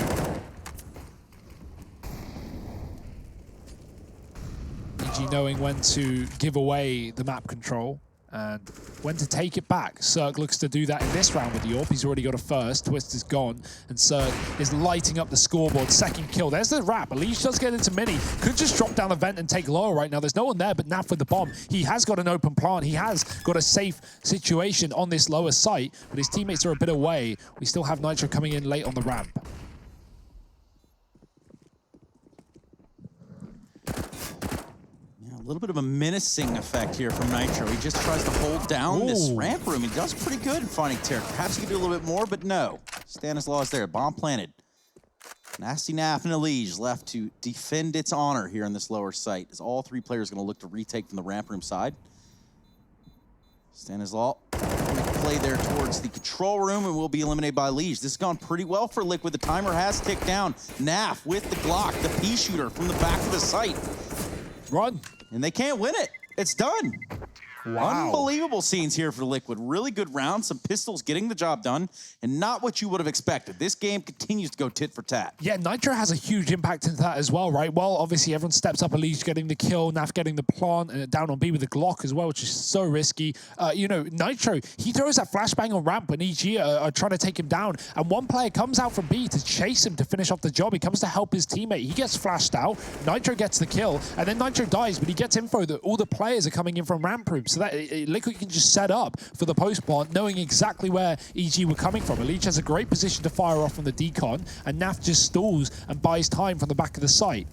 EG knowing when to give away the map control and when to take it back. Cirque looks to do that in this round with the AWP. He's already got a first. Twist is gone, and Cirque is lighting up the scoreboard. Second kill. There's the wrap. Elige does get into mini. Could just drop down the vent and take lower right now. There's no one there but Naf with the bomb. He has got an open plant. He has got a safe situation on this lower site, but his teammates are a bit away. We still have Nitro coming in late on the ramp. A little bit of a menacing effect here from Nitro. He just tries to hold down this ramp room. He does pretty good in finding Tarek. Perhaps he could do a little bit more, but no. Stanislaw is there. Bomb planted. Nasty Naf and Elige left to defend its honor here in this lower site, as all 3 players going to look to retake from the ramp room side. Stanislaw play there towards the control room and will be eliminated by Liege. This has gone pretty well for Liquid. The timer has ticked down. Naf with the Glock, the pea shooter from the back of the site. Run. And they can't win it. It's done. Wow. Unbelievable scenes here for Liquid. Really good round, some pistols getting the job done, and not what you would have expected. This game continues to go tit for tat. Yeah, Nitro has a huge impact into that as well, right? Well, obviously everyone steps up, Elise getting the kill, Naf getting the plant, and down on B with the Glock as well, which is so risky. You know, Nitro, he throws that flashbang on ramp when EG are trying to take him down, and one player comes out from B to chase him to finish off the job. He comes to help his teammate. He gets flashed out, Nitro gets the kill, and then Nitro dies, but he gets info that all the players are coming in from ramp room, so that Liquid can just set up for the post plant, knowing exactly where EG were coming from. Elite has a great position to fire off from the decon, and Naf just stalls and buys time from the back of the site.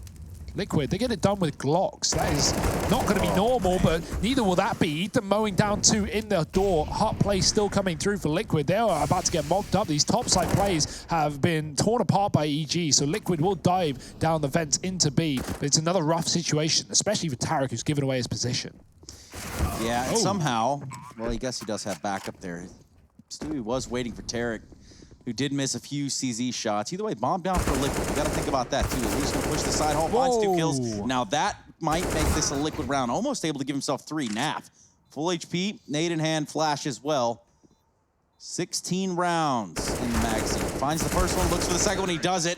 Liquid, they get it done with Glocks. That is not going to be normal, but neither will that be. Ethan mowing down 2 in the door. Hot play still coming through for Liquid. They are about to get mobbed up. These topside plays have been torn apart by EG, so Liquid will dive down the vents into B, but it's another rough situation, especially for Tarek, who's given away his position. Yeah, and somehow, well, I guess he does have backup there. Stewie was waiting for Tarek, who did miss a few CZ shots. Either way, bomb down for Liquid. You got to think about that, too. At least going to push the side hall, finds 2 kills. Now that might make this a Liquid round. Almost able to give himself 3. Naf, full HP, nade in hand, flash as well. 16 rounds in the magazine. Finds the first one, looks for the second one, he does it.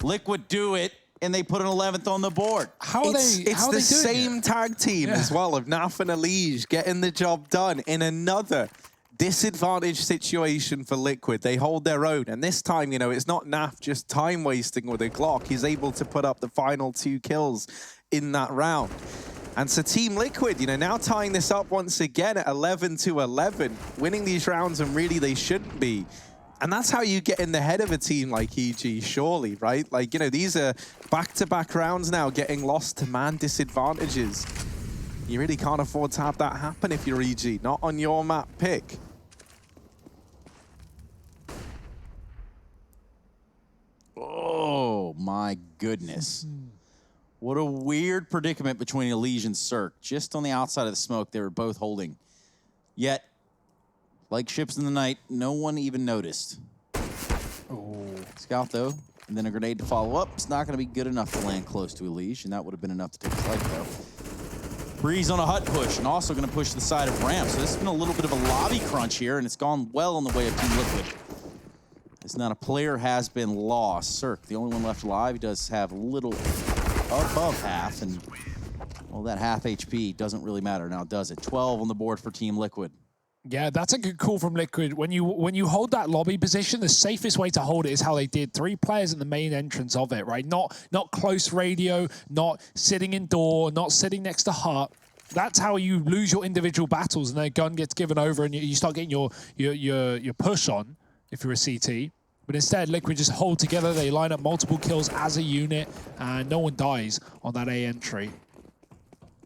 Liquid do it, and they put an 11th on the board. It's the same tag team as well of Naf and Elige getting the job done in another disadvantaged situation for Liquid. They hold their own, and this time, you know, it's not Naf just time wasting with a Glock. He's able to put up the final 2 kills in that round. And so Team Liquid, you know, now tying this up once again at 11-11, winning these rounds, and really they shouldn't be. And that's how you get in the head of a team like EG, surely, right? Like, you know, these are back-to-back rounds now, getting lost to man disadvantages. You really can't afford to have that happen if you're EG, not on your map pick. Oh, my goodness. What a weird predicament between Elige and Cirque. Just on the outside of the smoke, they were both holding. Yet, like ships in the night, no one even noticed. Oh. Scout, though, and then a grenade to follow up. It's not going to be good enough to land close to Elige, and that would have been enough to take his life, though. Breeze on a hut push, and also going to push the side of ramp. So this has been a little bit of a lobby crunch here, and it's gone well in the way of Team Liquid. It's not a player has been lost. Cirque, the only one left alive, he does have a little above half, and well, that half HP doesn't really matter now, does it? 12 on the board for Team Liquid. Yeah, that's a good call from Liquid. When you hold that lobby position, the safest way to hold it is how they did. 3 players in the main entrance of it, right? Not close radio, not sitting in door, not sitting next to hut. That's how you lose your individual battles, and their gun gets given over, and you start getting your push on if you're a CT. But instead, Liquid just hold together. They line up multiple kills as a unit, and no one dies on that A entry.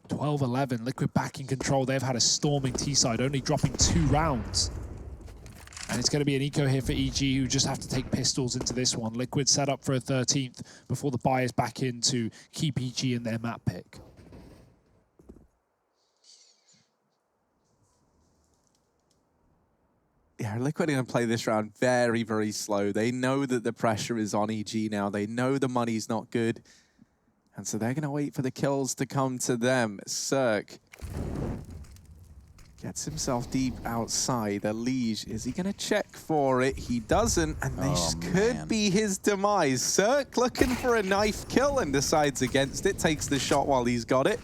12-11, Liquid back in control. They've had a storming T-side, only dropping 2 rounds. And it's going to be an eco here for EG, who just have to take pistols into this one. Liquid set up for a 13th before the buy is back in to keep EG in their map pick. Yeah, Liquid are going to play this round very, very slow. They know that the pressure is on EG now. They know the money's not good. And so they're going to wait for the kills to come to them. Cirque gets himself deep outside. Elige, is he going to check for it? He doesn't, and this could be his demise. Cirque looking for a knife kill and decides against it. Takes the shot while he's got it.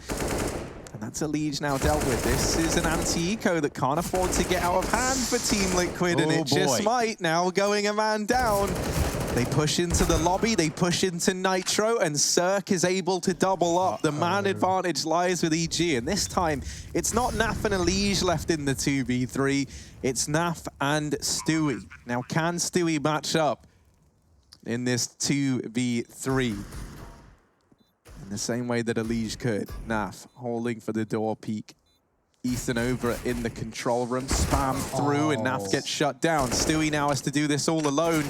And that's Elige now dealt with. This is an anti-eco that can't afford to get out of hand for Team Liquid, and it just might. Now going a man down. They push into the lobby, they push into Nitro, and Cirque is able to double up. The man advantage lies with EG, and this time, it's not Naf and Elige left in the 2v3, it's Naf and Stewie. Now, can Stewie match up in this 2v3? In the same way that Elige could. Naf holding for the door peek. Ethan over in the control room, spam through, and Naf gets shut down. Stewie now has to do this all alone.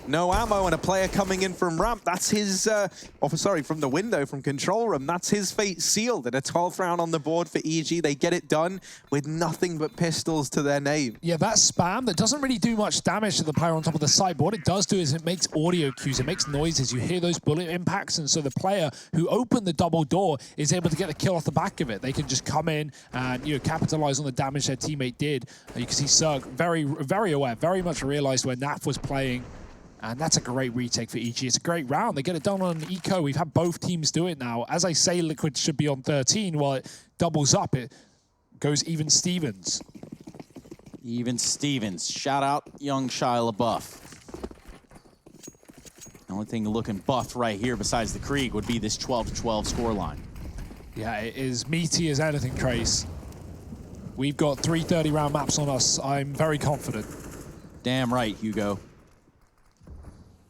no ammo, and a player coming in from ramp. That's his, from the window, from control room. That's his fate sealed. And a 12th round on the board for EG. They get it done with nothing but pistols to their name. Yeah, that spam, that doesn't really do much damage to the player on top of the site, but what it does do is it makes audio cues, it makes noises. You hear those bullet impacts, and so the player who opened the double door is able to get the kill off the back of it. They can just come in and, you know, capitalize on the damage their teammate did. You can see Zerg very aware, very much realized where NAF was playing. And that's a great retake for EG. It's a great round. They get it done on Eco. We've had both teams do it now. As I say, Liquid should be on 13. While it doubles up, it goes even Stevens. Even Stevens. Shout out young Shia LaBeouf. The only thing looking buffed right here besides the Krieg would be this 12-12 scoreline. Yeah, it is meaty as anything, Trace. We've got 3 30-round maps on us. I'm very confident. Damn right, Hugo.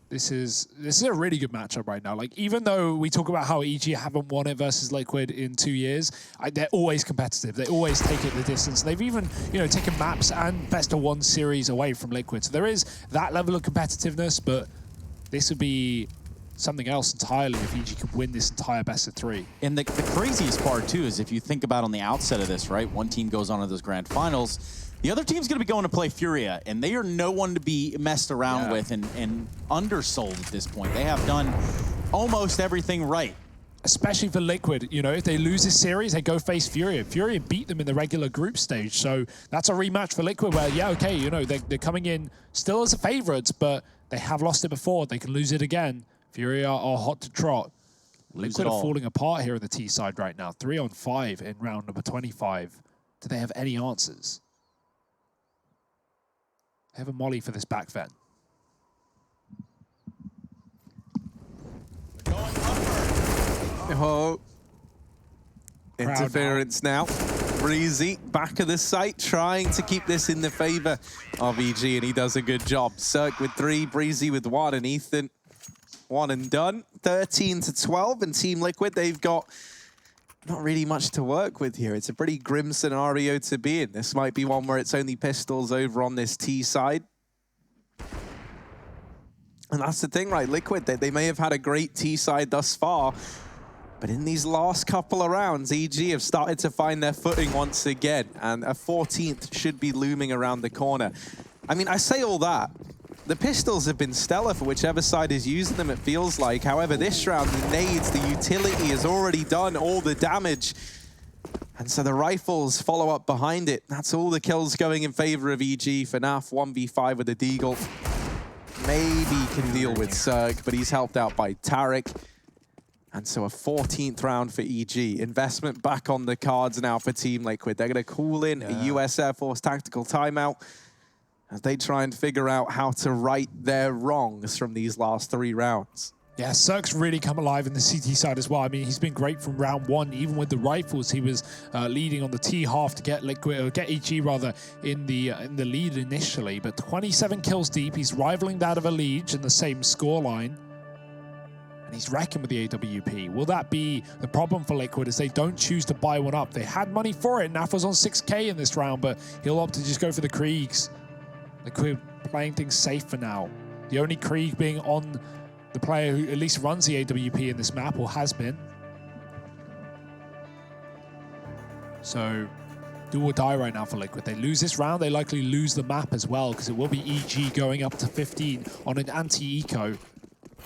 This is a really good matchup right now. Like, even though we talk about how EG haven't won it versus Liquid in 2 years, they're always competitive. They always take it the distance. They've even, you know, taken maps and best-of-1 series away from Liquid. So there is that level of competitiveness, but this would be something else entirely if EG could win this entire best-of-3. And the craziest part, too, is if you think about on the outset of this, right? One team goes on to those grand finals. The other team's going to be going to play Furia, and they are no one to be messed around with and undersold at this point. They have done almost everything right. Especially for Liquid, you know, if they lose this series, they go face Furia. Furia beat them in the regular group stage, so that's a rematch for Liquid where, yeah, okay, you know, they're coming in still as the favorites, but they have lost it before. They can lose it again. Furia are hot to trot. Liquid are falling apart here in the T side right now. 3 on 5 in round number 25. Do they have any answers? They have a molly for this back vent. Oh, interference now. Breezy back of the site, trying to keep this in the favor of EG, and he does a good job. Cirque with 3, Breezy with 1, and Ethan 1 and done. 13-12, and Team Liquid, they've got not really much to work with here. It's a pretty grim scenario to be in. This might be one where it's only pistols over on this T side. And that's the thing, right? Liquid, they may have had a great T side thus far, but in these last couple of rounds, EG have started to find their footing once again, and a 14th should be looming around the corner. I mean, I say all that. The pistols have been stellar for whichever side is using them, it feels like. However, this round, the nades, the utility has already done all the damage. And so the rifles follow up behind it. That's all the kills going in favor of EG. FNAF 1v5 with a Deagle. Maybe can deal with Zerg, but he's helped out by Tarek. And so a 14th round for EG. Investment back on the cards now for Team Liquid. They're going to call in a US Air Force tactical timeout as they try and figure out how to right their wrongs from these last 3 rounds. Yeah, Cirque's really come alive in the CT side as well. I mean, he's been great from round 1. Even with the rifles, he was leading on the T half to get Liquid, or get EG rather, in the lead initially. But 27 kills deep, he's rivaling that of Elige in the same scoreline. And he's wrecking with the AWP. Will that be the problem for Liquid as they don't choose to buy one up? They had money for it. Naf was on 6K in this round, but he'll opt to just go for the Kriegs. Liquid playing things safe for now. The only Krieg being on the player who at least runs the AWP in this map, or has been. So, do or die right now for Liquid. They lose this round, they likely lose the map as well, because it will be EG going up to 15 on an anti-eco.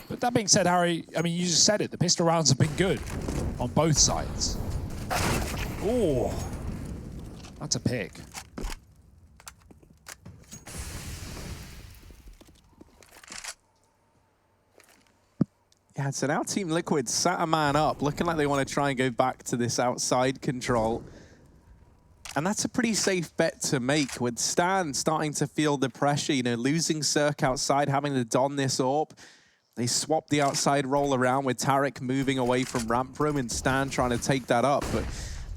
But that being said, Harry, I mean, you just said it. The pistol rounds have been good on both sides. Oh, that's a pick. Yeah, so now Team Liquid sat a man up, looking like they want to try and go back to this outside control. And that's a pretty safe bet to make, with Stan starting to feel the pressure, you know, losing Cirque outside, having to don this AWP. They swap the outside roll around with Tarek moving away from ramp room and Stan trying to take that up. But,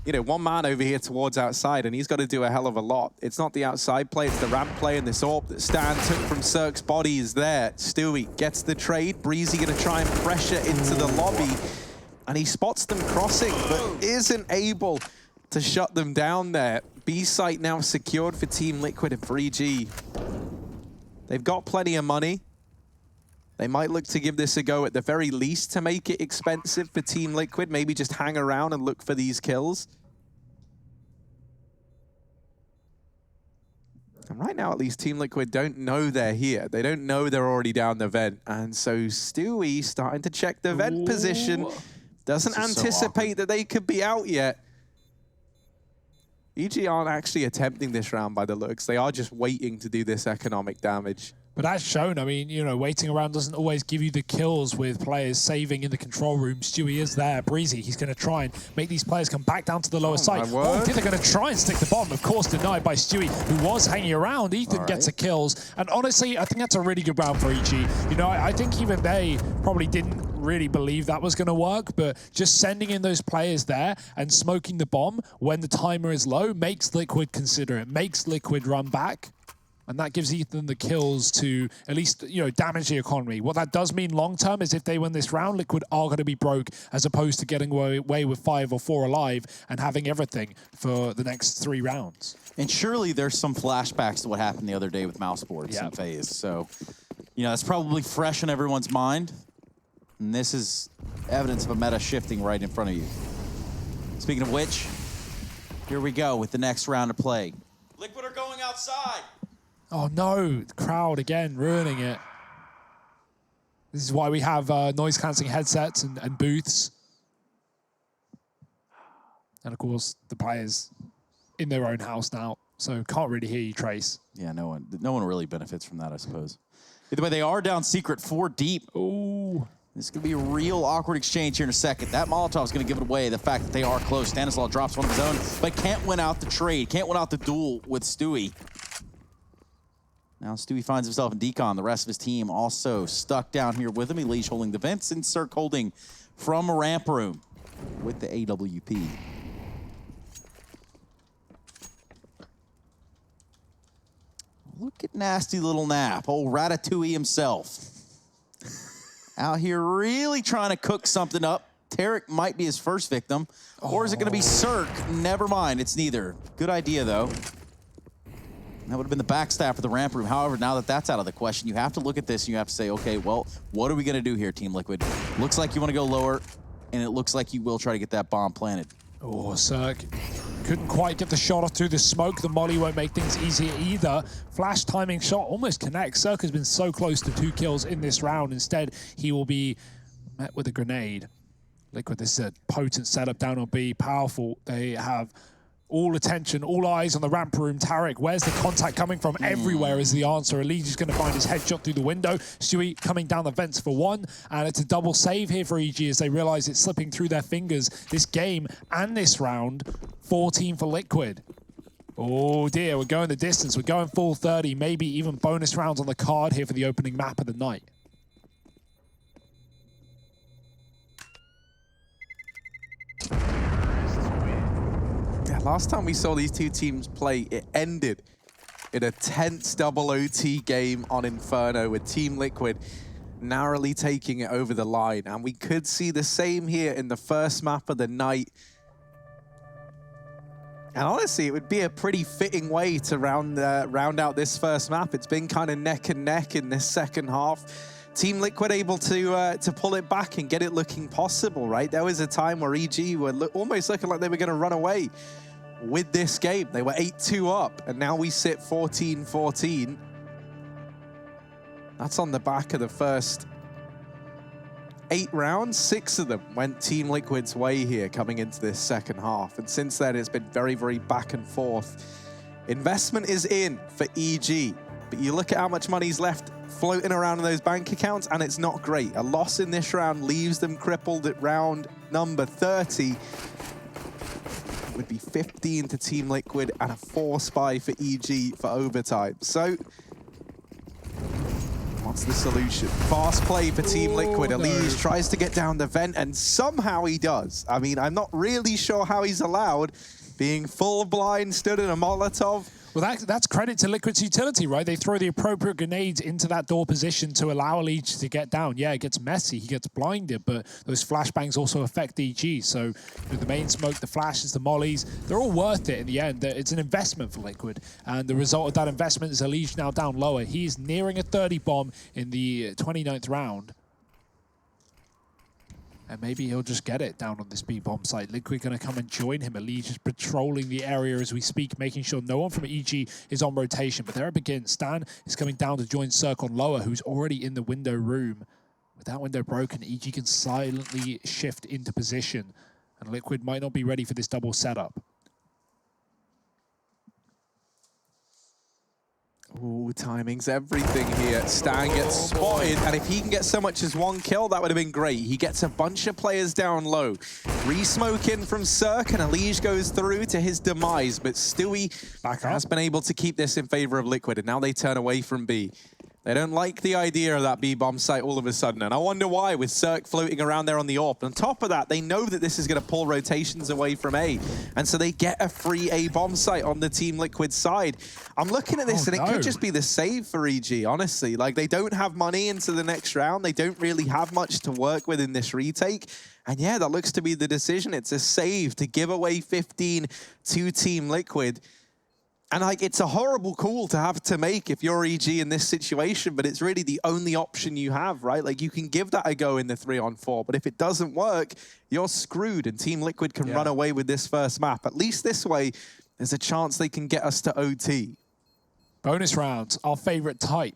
you know, one man over here towards outside, and he's got to do a hell of a lot. It's not the outside play, it's the ramp play, and this AWP that Stan took from Cirque's body is there. Stewie gets the trade. Breezy going to try and pressure into the lobby, and he spots them crossing, but isn't able to shut them down there. B site now secured for Team Liquid and for EG. They've got plenty of money. They might look to give this a go at the very least to make it expensive for Team Liquid. Maybe just hang around and look for these kills. And right now, at least, Team Liquid don't know they're here. They don't know they're already down the vent. And so Stewie starting to check the vent position. Doesn't anticipate that they could be out yet. EG aren't actually attempting this round by the looks. They are just waiting to do this economic damage. But as shown, I mean, you know, waiting around doesn't always give you the kills with players saving in the control room. Stewie is there. Breezy, he's going to try and make these players come back down to the lower side. Oh, they're going to try and stick the bomb. Of course, denied by Stewie, who was hanging around. Ethan gets the kills. And honestly, I think that's a really good round for EG. You know, I think even they probably didn't really believe that was going to work, but just sending in those players there and smoking the bomb when the timer is low makes Liquid consider it, makes Liquid run back. And that gives Ethan the kills to at least, you know, damage the economy. What that does mean long term is if they win this round, Liquid are going to be broke as opposed to getting away with 5 or 4 alive and having everything for the next 3 rounds. And surely there's some flashbacks to what happened the other day with Mouseboards and FaZe. So, you know, that's probably fresh in everyone's mind. And this is evidence of a meta shifting right in front of you. Speaking of which, here we go with the next round of play. Liquid are going outside. Oh no, the crowd again, ruining it. This is why we have noise-cancelling headsets and booths. And of course, the players in their own house now, so can't really hear you, Trace. Yeah, no one really benefits from that, I suppose. Either way, they are down secret 4 deep. Ooh. This is going to be a real awkward exchange here in a second. That Molotov's going to give it away, the fact that they are close. Stanislaw drops one of his own, but can't win out the trade, can't win out the duel with Stewie. Now Stewie finds himself in decon. The rest of his team also stuck down here with him. Elige holding the vents and Cirque holding from a ramp room with the AWP. Look at nasty little Nap, old Ratatouille himself. Out here really trying to cook something up. Tarek might be his first victim. Or is it going to be Cirque? Never mind, it's neither. Good idea, though. That would have been the backstab for the ramp room. However, now that that's out of the question, you have to look at this and you have to say, okay, well, what are we going to do here, Team Liquid? Looks like you want to go lower, and it looks like you will try to get that bomb planted. Oh, Cirque couldn't quite get the shot off through the smoke. The molly won't make things easier either. Flash timing shot almost connects. Cirque has been so close to 2 kills in this round. Instead, he will be met with a grenade. Liquid, this is a potent setup down on B. Powerful. They have all attention, all eyes on the ramp room. Tarek, where's the contact coming from? Everywhere is the answer. Elige is going to find his headshot through the window. Stewie coming down the vents for 1. And it's a double save here for EG as they realize it's slipping through their fingers this game and this round. 14 for Liquid. Oh dear, we're going the distance. We're going full 30, maybe even bonus rounds on the card here for the opening map of the night. Last time we saw these 2 teams play, it ended in a tense double OT game on Inferno with Team Liquid narrowly taking it over the line. And we could see the same here in the first map of the night. And honestly, it would be a pretty fitting way to round out this first map. It's been kind of neck and neck in this second half. Team Liquid able to pull it back and get it looking possible, right? There was a time where EG were almost looking like they were going to run away with this game. They were 8-2 up, and now we sit 14-14. That's on the back of the first 8 rounds. 6 of them went Team Liquid's way here coming into this second half. And since then, it's been very, very back and forth. Investment is in for EG, but you look at how much money's left floating around in those bank accounts, and it's not great. A loss in this round leaves them crippled at round number 30. Would be 15 to Team Liquid and a 4 spy for EG for overtime. So, what's the solution? Fast play for Team Liquid. Elige tries to get down the vent, and somehow he does. I mean, I'm not really sure how he's allowed, being full blind, stood in a Molotov. Well, that's credit to Liquid's utility, right? They throw the appropriate grenades into that door position to allow EG to get down. Yeah, it gets messy, he gets blinded, but those flashbangs also affect EG. So you know, the main smoke, the flashes, the mollies, they're all worth it in the end. It's an investment for Liquid, and the result of that investment is EG now down lower. He's nearing a 30 bomb in the 29th round. And maybe he'll just get it down on this B-bomb site. Liquid going to come and join him. EG is patrolling the area as we speak, making sure no one from EG is on rotation. But there it begins. Stan is coming down to join Cirque on lower, who's already in the window room. With that window broken, EG can silently shift into position. And Liquid might not be ready for this double setup. Ooh, timing's everything here. Stan gets spotted, and if he can get so much as one kill, that would have been great. He gets a bunch of players down low. Re-smoke in from Cirque, and EG goes through to his demise, but Stewie has been able to keep this in favor of Liquid, and now they turn away from B. They don't like the idea of that B-bomb site all of a sudden, and I wonder why, with Cirque floating around there on the AWP. On top of that, they know that this is going to pull rotations away from A, and so they get a free A-bomb site on the Team Liquid side. I'm looking at this, and it could just be the save for EG, honestly. Like, they don't have money into the next round. They don't really have much to work with in this retake. And yeah, that looks to be the decision. It's a save to give away 15 to Team Liquid. And like, it's a horrible call to have to make if you're EG in this situation, but it's really the only option you have, right? Like, you can give that a go in the 3-on-4, but if it doesn't work, you're screwed, and Team Liquid can run away with this first map. At least this way, there's a chance they can get us to OT. Bonus rounds, our favorite type.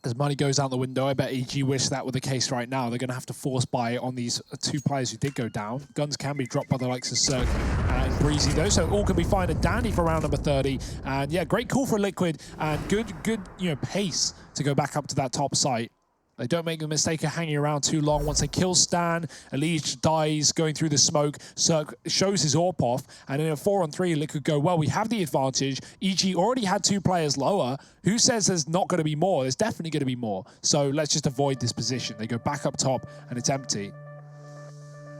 As money goes out the window, I bet EG wish that were the case right now. They're going to have to force buy on these two players who did go down. Guns can be dropped by the likes of Cirque and Breezy, though, so all can be fine and dandy for round number 30. And yeah, great call for Liquid, and good pace to go back up to that top site. They don't make the mistake of hanging around too long. Once they kill Stan, EG dies going through the smoke. Cirque shows his AWP off, and in a 4-on-3, Liquid go, well, we have the advantage. EG already had 2 players lower. Who says there's not going to be more? There's definitely going to be more. So let's just avoid this position. They go back up top, and it's empty.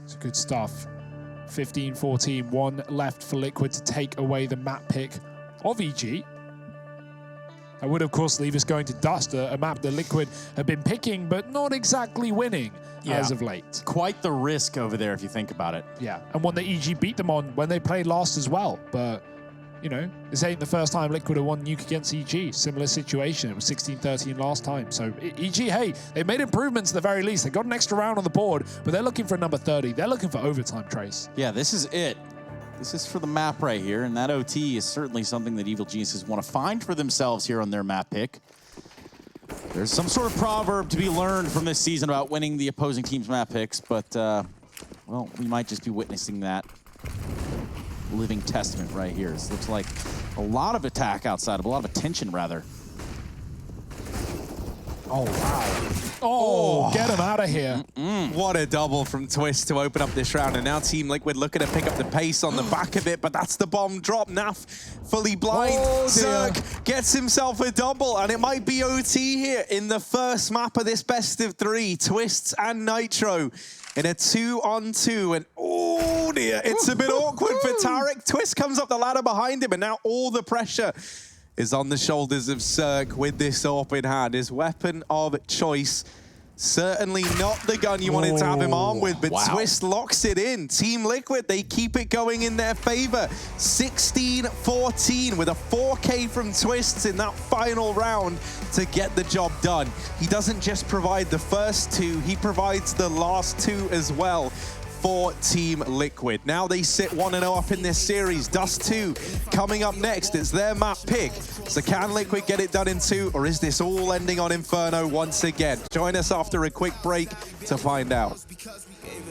It's good stuff. 15-14, 1 left for Liquid to take away the map pick of EG. That would, of course, leave us going to Dust, a map that Liquid have been picking, but not exactly winning as of late. Quite the risk over there, if you think about it. Yeah, and one that EG beat them on when they played last as well. But, you know, this ain't the first time Liquid have won Nuke against EG. Similar situation. It was 16-13 last time. So, EG, hey, they made improvements at the very least. They got an extra round on the board, but they're looking for number 30. They're looking for overtime, Trace. Yeah, this is it. This is for the map right here, and that OT is certainly something that Evil Geniuses want to find for themselves here on their map pick. There's some sort of proverb to be learned from this season about winning the opposing team's map picks, but, well, we might just be witnessing that living testament right here. This looks like a lot of attack outside of, a lot of attention, rather. Oh, wow. Oh, get him out of here. What a double from Twist to open up this round. And now Team Liquid looking to pick up the pace on the back of it, but that's the bomb drop. Naf fully blind. Cirque gets himself a double, and it might be OT here in the first map of this best of 3. Twists and Nitro in a 2-on-2. And oh dear, it's a bit awkward for Tarek. Twist comes up the ladder behind him, and now all the pressure is on the shoulders of Cirque with this AWP in hand. His weapon of choice. Certainly not the gun you wanted to have him armed with, but Twist locks it in. Team Liquid, they keep it going in their favor. 16-14 with a 4K from Twists in that final round to get the job done. He doesn't just provide the first 2, he provides the last 2 as well for Team Liquid. Now they sit 1-0 up in this series. Dust 2 coming up next. It's their map pick. So can Liquid get it done in 2, or is this all ending on Inferno once again? Join us after a quick break to find out.